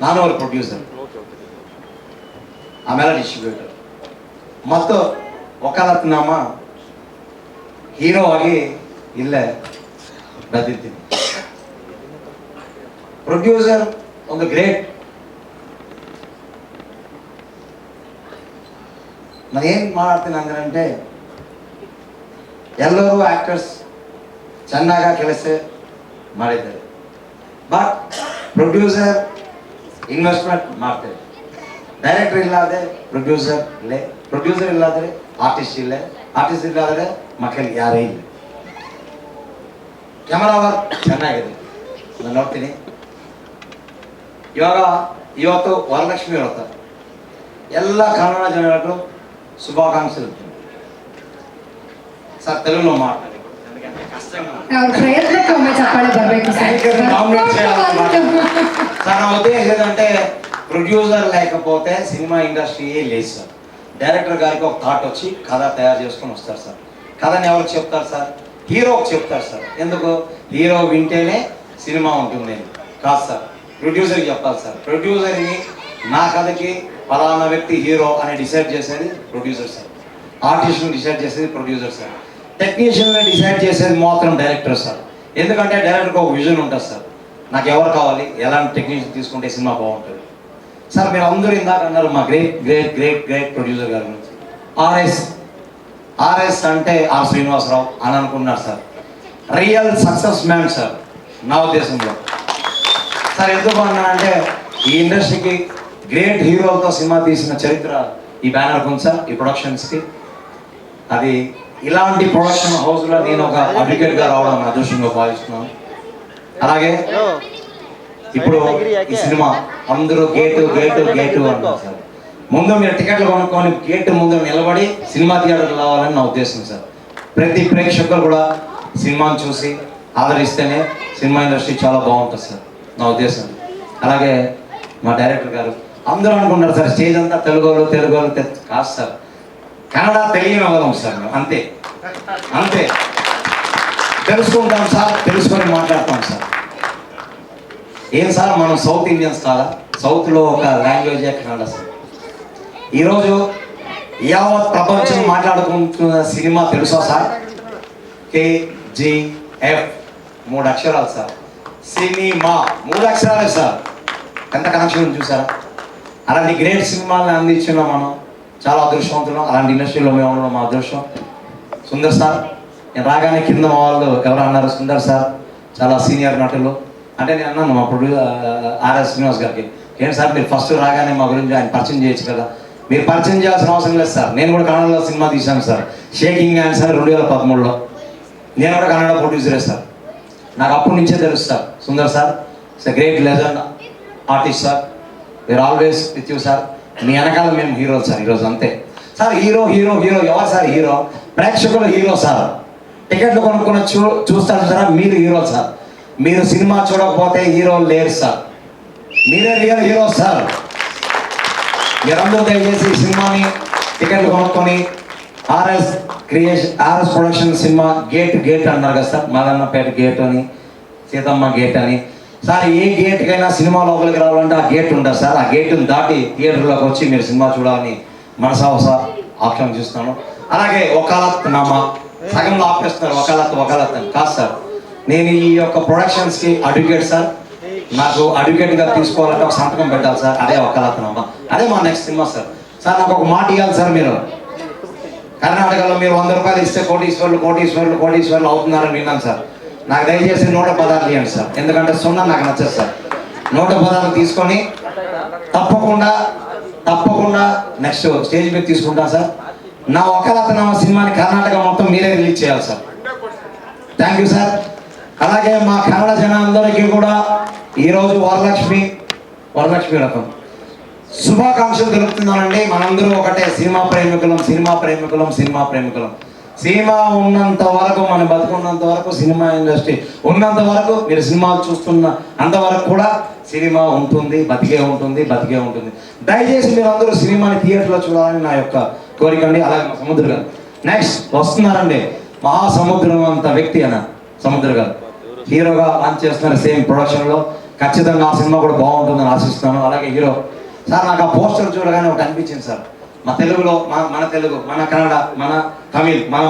ನಾನು ಅವ್ರ ಪ್ರೊಡ್ಯೂಸರ್, ಆಮೇಲೆ ಡಿಸ್ಟ್ರಿಬ್ಯೂಟರ್ ಮತ್ತು ವಕಾಲತ್ನಾಮ ಹೀರೋ ಆಗಿ ಇಲ್ಲೇ ಬಂದಿದ್ದೀನಿ. ಪ್ರೊಡ್ಯೂಸರ್ ಒಂದು ಗ್ರೇಟ್. ನಾನು ಏನು ಮಾಡ್ತೀನಿ ಅಂದ್ರೆ ಎಲ್ಲರೂ ಆಕ್ಟರ್ಸ್ ಚೆನ್ನಾಗ ಕೆಲಸ ಮಾಡಿದ್ದಾರೆ, ಬಟ್ ಪ್ರೊಡ್ಯೂಸರ್ ಇನ್ವೆಸ್ಟ್ಮೆಂಟ್ ಮಾಡ್ತಾರೆ. ಡೈರೆಕ್ಟರ್ ಇಲ್ಲಾದ್ರೆ ಪ್ರೊಡ್ಯೂಸರ್ ಇಲ್ಲೇ, ಪ್ರೊಡ್ಯೂಸರ್ ಇಲ್ಲಾದ್ರೆ ಆರ್ಟಿಸ್ಟ್ ಇಲ್ಲೇ, ಆರ್ಟಿಸ್ಟ್ ಇಲ್ಲಾದ್ರೆ ಮಕ್ಕಳಿಗೆ ಯಾರೇ ಇಲ್ಲ. ಕ್ಯಾಮರಾ ವರ್ಕ್ ಚೆನ್ನಾಗಿದೆ, ನಾನು ನೋಡ್ತೀನಿ. ಇವತ್ತು ವರಲಕ್ಷ್ಮಿ ವ್ರತ, ಎಲ್ಲ ಕನ್ನಡ ಜನರು ಶುಭಾಕಾಂಕ್ಷೆಗಳು. ಸರ್ తెలుగులో మాట్లాడి సార్ నా ఉద్దేశం ఏంటంటే ప్రొడ్యూసర్ లేకపోతే సినిమా ఇండస్ట్రీ లేదు సార్. డైరెక్టర్ గారికి ఒక థాట్ వచ్చి కథ తయారు చేసుకొని వస్తారు సార్. కథని ఎవరికి చెప్తారు సార్? హీరోకి చెప్తారు సార్. ఎందుకు? హీరో వింటేనే సినిమా ఉంటుంది కాదు సార్, ప్రొడ్యూసర్కి చెప్పాలి సార్. ప్రొడ్యూసర్ని నా కథకి ఫలానా వ్యక్తి హీరో అని డిసైడ్ చేసేది ప్రొడ్యూసర్ సార్. ఆర్టిస్ట్ని డిసైడ్ చేసేది ప్రొడ్యూసర్ సార్. టెక్నీషియన్ని డిసైడ్ చేసేది మాత్రం డైరెక్టర్ సార్. ఎందుకంటే డైరెక్టర్కి ఒక విజన్ ఉంటుంది సార్, నాకు ఎవరు కావాలి, ఎలాంటి టెక్నీషియన్ తీసుకుంటే సినిమా బాగుంటుంది సార్. మీరు అందరూ ఇందాక అన్నారు మా great great great great producer గారి గురించి. ఆర్ఎస్ ఆర్ఎస్ అంటే ఆర్ శ్రీనివాసరావు అని అనుకున్నారు sir. Real success man sir నా ఉద్దేశంలో. సార్ ఎందుకు అన్నా అంటే ఈ ఇండస్ట్రీకి గ్రేట్ హీరోలతో సినిమా తీసిన చరిత్ర ఈ బ్యానర్కి ఉంది సార్, ఈ ప్రొడక్షన్స్కి. అది ఇలాంటి ప్రొడక్షన్ హౌస్లో నేను ఒక అడ్వకేట్గా రావడం నా అదృష్టంగా భావిస్తున్నాను. అలాగే ఇప్పుడు ఈ సినిమా అందరూ గేటు గేటు గేటు అంటారు సార్. ముందు మీరు టికెట్లు కొనుక్కొని గేటు ముందు నిలబడి సినిమా థియేటర్కి రావాలని నా ఉద్దేశం సార్. ప్రతి ప్రేక్షకులు కూడా సినిమాని చూసి ఆదరిస్తేనే సినిమా ఇండస్ట్రీ చాలా బాగుంటుంది సార్ నా ఉద్దేశం. అలాగే మా డైరెక్టర్ గారు అందరూ అనుకుంటారు సార్ స్టేజ్ అంతా తెలుగు కాదు సార్, కన్నడ తెలియని వాళ్ళం సార్ మేము. అంతే అంతే తెలుసుకుంటాం సార్, తెలుసుకొని మాట్లాడతాం సార్. ఏం సార్ మనం సౌత్ ఇండియన్స్ కాదా? సౌత్లో ఒక లాంగ్వేజే కన్నడ సార్. ఈరోజు యావత్ ప్రపంచం మాట్లాడుకుంటున్న సినిమా తెలుసా సార్? KGF 3 అక్షరాలు సార్. సినిమా 3 అక్షరాలే సార్. ఎంత కనెక్షన్ చూసారా? అలాంటి గ్రేట్ సినిమాలను అందించిన మనం చాలా అదృష్టవంతులం. అలాంటి ఇండస్ట్రీలో మేము ఉండడం మా అదృష్టం. సుందర్ సార్, నేను రాగానే కింద మా వాళ్ళు ఎవరు అన్నారు, సుందర్ సార్ చాలా సీనియర్ నటులు అంటే నేను అన్నాను మా ఆర్ఎస్ శ్రీనివాస్ గారికి, ఏంటి సార్ మీరు ఫస్ట్ రాగానే మా గురించి ఆయన పరిచయం చేయొచ్చు కదా. మీరు పరిచయం చేయాల్సిన అవసరం లేదు సార్, నేను కూడా కన్నడలో సినిమా తీశాను సార్, షేకింగ్ హ్యాండ్స్ అని 2013లో. నేను కూడా కన్నడ ప్రొడ్యూసరే సార్. నాకు అప్పటి నుంచే తెలుసు sir Sundar sir it's a great legend artist sir. We are always with you sir. మీ వెనకాల మేము హీరోలు సార్ ఈరోజు. అంతే సార్. హీరో హీరో హీరో ఎవరు సార్ హీరో? ప్రేక్షకులు హీరో సార్. టికెట్లు కొనుక్కుని చూస్తారు సార్, మీరు హీరోలు సార్. మీరు సినిమా చూడకపోతే హీరోలు లేరు సార్, మీరే రియల్ హీరో సార్. మీరందరూ దయచేసి ఈ సినిమాని టికెట్లు కొనుక్కొని ఆర్ఎస్ ప్రొడక్షన్ సినిమా గేట్ అన్నారు కదా సార్, మాదన్నపేట గేట్ అని, సీతమ్మ గేట్ అని సార్. ఏ గేట్కైనా సినిమా లోపలికి రావాలంటే ఆ గేట్ ఉంటుంది సార్. ఆ గేట్ని దాటి థియేటర్లోకి వచ్చి మీరు సినిమా చూడాలని మనసావస ఆకాంక్షిస్తున్నాను. అలాగే వకాలత్ నామా సగంలో ఆపేస్తున్నారు, వకాలత్ అని కాదు సార్. నేను ఈ యొక్క ప్రొడక్షన్స్కి అడ్వకేట్ సార్. నాకు అడ్వకేట్గా తీసుకోవాలంటే ఒక సంతకం పెట్టాలి సార్, అదే వకాలత్ నామా. అదే మా నెక్స్ట్ సినిమా సార్. సార్ నాకు ఒక మాట ఇవ్వాలి సార్. మీరు కర్ణాటకలో మీరు 100 రూపాయలు ఇస్తే కోటీశ్వర్లు అవుతున్నారని విన్నాను సార్. నాకు దయచేసి 116 ఇవ్వండి సార్, ఎందుకంటే 0 నాకు నచ్చదు సార్. 116 తీసుకొని తప్పకుండా నెక్స్ట్ స్టేజ్ మీద తీసుకుంటాను సార్. నా వకాలతనామా సినిమాని కర్ణాటక మొత్తం మీరే రిలీజ్ చేయాలి సార్. Thank you sir. అలాగే మా కన్నడ జనాలందరికీ కూడా ఈరోజు వరలక్ష్మి రకం శుభాకాంక్షలు తెలుపుతున్నానండి. మనందరూ ఒకటే, సినిమా ప్రేమికులం. సినిమా ఉన్నంత వరకు, మన బతుకున్నంత వరకు, సినిమా ఇండస్ట్రీ ఉన్నంత వరకు, మీరు సినిమాలు చూస్తున్న అంతవరకు కూడా సినిమా ఉంటుంది, బతికే ఉంటుంది. దయచేసి మీరు అందరూ సినిమాని థియేటర్లో చూడాలని నా యొక్క కోరిక అండి. అలాగే మా సముద్ర గారు నెక్స్ట్ వస్తున్నారండి. మహాసముద్రం అంత వ్యక్తి అన్న సముద్ర గారు హీరోగా లాంచ్ చేస్తున్నారు సేమ్ ప్రొడక్షన్లో. ఖచ్చితంగా ఆ సినిమా కూడా బాగుంటుందని ఆశిస్తున్నాను. అలాగే హీరో సార్, నాకు ఆ పోస్టర్ చూడగానే ఒకటి అనిపించింది సార్. మా తెలుగులో మన తెలుగు, మన కన్నడ, మన తమిళ్, మన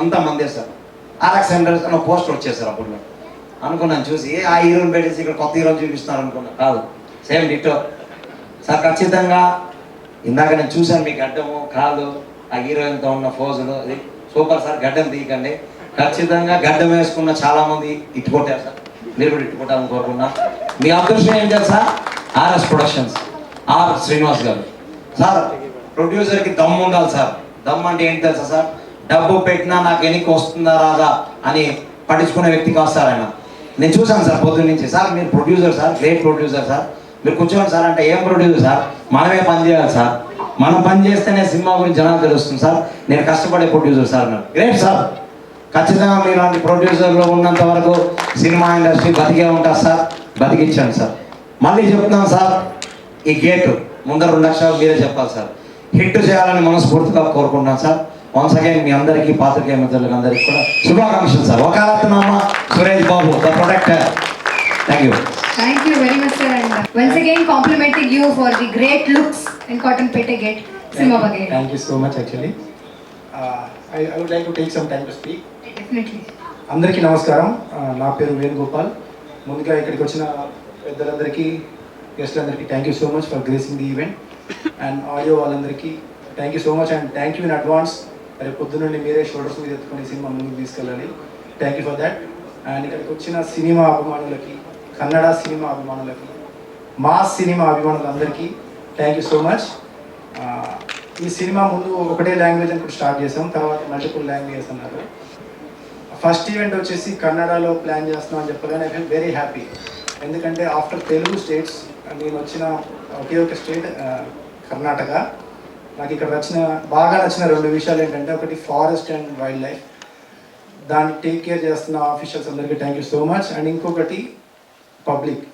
అంతా మందే సార్. ఆర్ఎక్స్ సెంటర్ అని పోస్టర్ వచ్చేసారు. అప్పుడు అనుకున్నాను చూసి, ఆ హీరోని పెట్టేసి ఇక్కడ కొత్త హీరోని చూపిస్తున్నారు అనుకున్నా. కాదు, సేమ్ డిట్టో సార్. ఖచ్చితంగా ఇందాక నేను చూశాను మీ గడ్డము, కాదు, ఆ హీరోయిన్తో ఉన్న ఫోజులు, అది సూపర్ సార్. గడ్డం తీయకండి. ఖచ్చితంగా గడ్డం వేసుకున్న చాలా మంది ఇట్టుకొట్టారు సార్. మీరు కూడా ఇట్టుకొట్టాలని కోరుకున్నా. మీ అదృష్టం ఏం తెలుసా? ఆర్ఎస్ ప్రొడక్షన్స్, ఆర్ శ్రీనివాస్ గారు సార్. ప్రొడ్యూసర్కి దమ్ము ఉండాలి సార్. దమ్ము అంటే ఏంటి తెలుసా సార్? డబ్బు పెట్టినా నాకు ఎన్నికి వస్తుందా రాదా అని పట్టించుకునే వ్యక్తి కాదు సార్ ఆయన. నేను చూశాను సార్ పొద్దున్న నుంచి. సార్ మీరు producer sir, great producer sir. మీరు కూర్చోండి సార్ అంటే, ఏం ప్రొడ్యూసర్ సార్? మనమే పని చేయాలి సార్. మనం పని చేస్తేనే సినిమా గురించి జనాలు తెలుస్తుంది సార్. నేను కష్టపడే ప్రొడ్యూసర్ సార్. నాకు గ్రేట్ సార్. ఖచ్చితంగా మీలాంటి ప్రొడ్యూసర్లు ఉన్నంత వరకు సినిమా ఇండస్ట్రీ బతికే ఉంటుంది సార్. బతికించండి సార్. మళ్ళీ చెప్తున్నాను సార్, ఈ గేటు ముందర 2 లక్షలు మీరే చెప్పాలి సార్. హిట్ చేయాలని మనస్ఫూర్తిగా కోరుకుంటున్నాను సార్. వన్స్ అగైన్ మీ అందరికీ, పాత్రికేయ మిత్రులకు అందరికీ కూడా శుభాకాంక్షలు sir. వకాలత్నామా Suresh Babu, the protector. Thank you very much sir, and once again complimenting you for the great looks in Cotton Pete Gate cinema bagay. Thank you so much actually. I would like to take some time to speak. Definitely. అందరికీ నమస్కారం. నా పేరు వేణుగోపాల్. ముందుగా ఇక్కడికి వచ్చిన పెద్దలందరికీ, గెస్ట్లందరికీ thank you so much for gracing the event. And audio వాళ్ళందరికీ thank you so much, and thank you in advance రేపు పొద్దున్నండి మీరే షోల్డర్స్ మీద ఎత్తుకొని సినిమా ముందుకు తీసుకెళ్ళాలి. Thank you for that. And ఇక్కడికి వచ్చిన సినిమా అభిమానులకి, కన్నడ సినిమా అభిమానులకి, మాస్ సినిమా అభిమానులందరికీ థ్యాంక్ యూ సో మచ్. ఈ సినిమా ముందు ఒకటే లాంగ్వేజ్ అని స్టార్ట్ చేసాం, తర్వాత మల్టిపుల్ లాంగ్వేజెస్ అన్నారు. ఫస్ట్ ఈవెంట్ వచ్చేసి కన్నడలో ప్లాన్ చేస్తున్నాం అని చెప్పగానే ఐ ఫీల్ వెరీ హ్యాపీ. ఎందుకంటే ఆఫ్టర్ తెలుగు స్టేట్స్ నేను వచ్చిన ఒకే ఒక స్టేట్ కర్ణాటక. నాకు ఇక్కడ బాగా నచ్చిన 2 విషయాలు ఏంటంటే, ఒకటి ఫారెస్ట్ అండ్ వైల్డ్ లైఫ్, దాన్ని టేక్ కేర్ చేస్తున్న ఆఫీషియల్స్ అందరికీ thank you so much. And ఇంకొకటి public,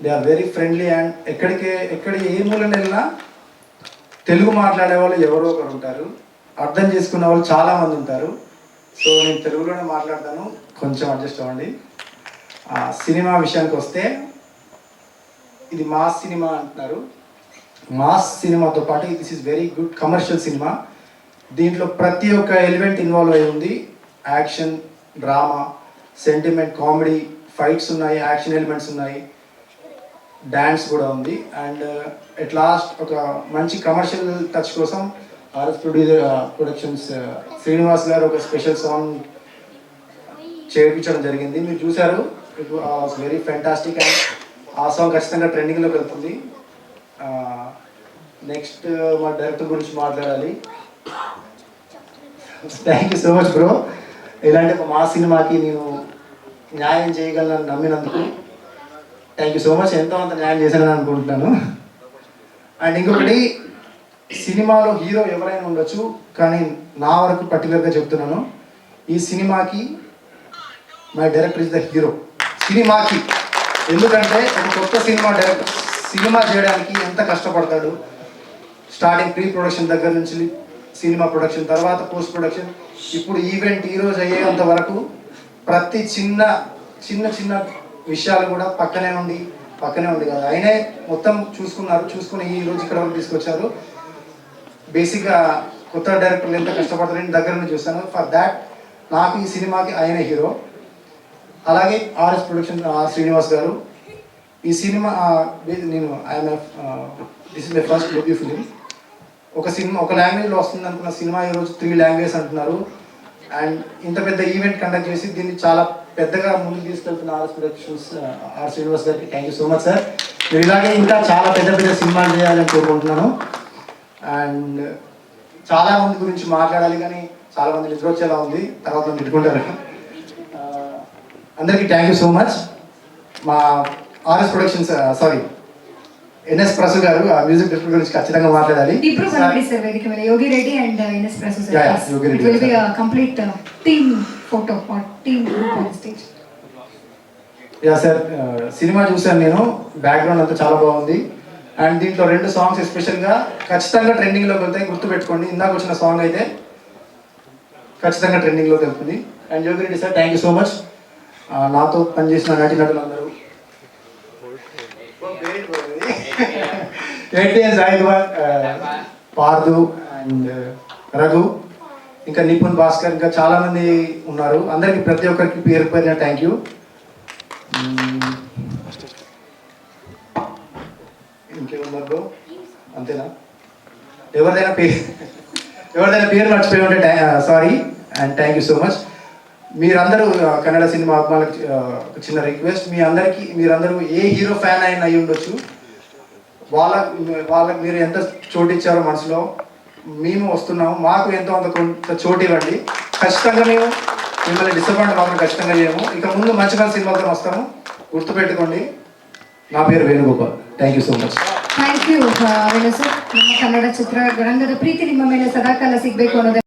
they are very friendly. And ఎక్కడ ఏ మూలన వెళ్ళినా తెలుగు మాట్లాడే వాళ్ళు ఎవరో ఒకరు ఉంటారు, అర్థం చేసుకునే వాళ్ళు చాలామంది ఉంటారు. సో నేను తెలుగులోనే మాట్లాడతాను, కొంచెం అడ్జస్ట్ అవ్వండి. సినిమా విషయానికి వస్తే, ఇది మాస్ సినిమా అంటున్నారు. మాస్ సినిమాతో పాటు this is very good commercial cinema. దీంట్లో ప్రతి ఒక్క ఎలిమెంట్ ఇన్వాల్వ్ అయి ఉంది. Action, drama, sentiment, comedy, fights ఉన్నాయి, యాక్షన్ ఎలిమెంట్స్ ఉన్నాయి, డ్యాన్స్ కూడా ఉంది. అండ్ ఎట్ లాస్ట్ ఒక మంచి కమర్షియల్ టచ్ కోసం ఆర్ఎస్ ప్రొడక్షన్స్ శ్రీనివాస్ గారు ఒక స్పెషల్ సాంగ్ చేయించడం జరిగింది. మీరు చూసారు, it was very fantastic. And ఆ సాంగ్ ఖచ్చితంగా ట్రెండింగ్లోకి వెళ్తుంది. నెక్స్ట్ మా డైరెక్టర్ గురించి మాట్లాడాలి. Thank you so much bro. ఇలాంటి మా సినిమాకి నేను న్యాయం చేయగలను నమ్మినందుకు థ్యాంక్ యూ సో మచ్. ఎంతో అంత న్యాయం చేశానని అనుకుంటున్నాను. అండ్ ఇంకొకటి, సినిమాలో హీరో ఎవరైనా ఉండొచ్చు, కానీ నా వరకు పర్టికులర్గా చెప్తున్నాను, ఈ సినిమాకి my director is the hero. సినిమాకి, ఎందుకంటే ఒక కొత్త సినిమా డైరెక్టర్ సినిమా చేయడానికి ఎంత కష్టపడతాడు. స్టార్టింగ్ ప్రీ ప్రొడక్షన్ దగ్గర నుంచి సినిమా ప్రొడక్షన్, తర్వాత పోస్ట్ ప్రొడక్షన్, ఇప్పుడు ఈవెంట్ ఈరోజు అయ్యేంత వరకు ప్రతి చిన్న చిన్న చిన్న విషయాలు కూడా పక్కనే ఉండి కదా ఆయనే మొత్తం చూసుకుని ఈ రోజు ఇక్కడ వరకు తీసుకొచ్చారు. బేసిక్గా కొత్త డైరెక్టర్లు ఎంత కష్టపడతారని దగ్గర నుంచి చూస్తాను. ఫర్ దాట్ నాకు ఈ సినిమాకి ఆయనే హీరో. అలాగే ఆర్ఎస్ ప్రొడక్షన్ శ్రీనివాస్ గారు. ఈ సినిమా నేను this is my first debut film. ఒక సినిమా ఒక లాంగ్వేజ్లో వస్తుంది అనుకున్న సినిమా ఈరోజు 3 లాంగ్వేజెస్ అంటున్నారు. అండ్ ఇంత పెద్ద ఈవెంట్ కండక్ట్ చేసి దీన్ని చాలా పెద్దగా ముందుకు తీసుకెళ్తున్న ఆర్ఎస్ ప్రొడక్షన్స్ ఆర్ శ్రీనివాస్ గారికి thank you so much sir. మీరు ఇలాగే ఇంకా చాలా పెద్ద సినిమాలు చేయాలని కోరుకుంటున్నాను. అండ్ చాలా మంది గురించి మాట్లాడాలి, కానీ చాలా మంది నిద్ర వచ్చేలా ఉంది, తర్వాత మనం తిట్టుకుంటారు. అందరికీ థ్యాంక్ యూ సో మచ్. మా RS productions NS Prasu garu music director గురించి ఖచ్చితంగా మాట్లాడాలి. Yogi Reddy and NS Prasu complete team photo team stage. Yeah sir, cinema చూసాను నేను, బ్యాక్గ్రౌండ్ అంతా చాలా బాగుంది. అండ్ దీంట్లో 2 సాంగ్స్ ఎస్పెషల్గా ఖచ్చితంగా ట్రెండింగ్లోకి వెళ్తాయి, గుర్తుపెట్టుకోండి. ఇందాక వచ్చిన సాంగ్ అయితే ఖచ్చితంగా ట్రెండింగ్లోకి వెళ్తుంది. And Yogi Reddy sir thank you so much. నాతో పనిచేసిన నటులు అందరూ సాయి కుమార్, పార్దు అండ్ రఘు, ఇంకా నిపుణ్ భాస్కర్, ఇంకా చాలామంది ఉన్నారు. అందరికి ప్రతి ఒక్కరికి పేరు పేరున థ్యాంక్ యూ. ఇంకేమున్నారు అంతేనా? ఎవరిదైనా పేరు మర్చిపోయి ఉంటే sorry and thank you so much. మీరందరూ కన్నడ సినిమా అభిమానులకు చిన్న రిక్వెస్ట్, మీరందరూ ఏ హీరో ఫ్యాన్ అయినా అయి ఉండొచ్చు, వాళ్ళకి మీరు ఎంత చోటు ఇచ్చారో మనసులో, మేము వస్తున్నాము, మాకు ఎంతో అంత కొంత చోటు ఇవ్వండి. ఖచ్చితంగా మేము మిమ్మల్ని డిసప్పాయింట్ మాత్రం ఖచ్చితంగా చేయము. ఇక ముందు మంచి మంచి సినిమాలతో వస్తాము, గుర్తుపెట్టుకోండి. నా పేరు Venugopal. Thank you so much. Thank you Venu sir. ನಮ್ಮ ಕನ್ನಡ ಚಿತ್ರರಂಗದ ಪ್ರೀತಿ ನಿಮ್ಮ ಮೇಲೆ ಸದಾಕಾಲ ಸಿಗಬೇಕು ಅನ್ನೋದೇ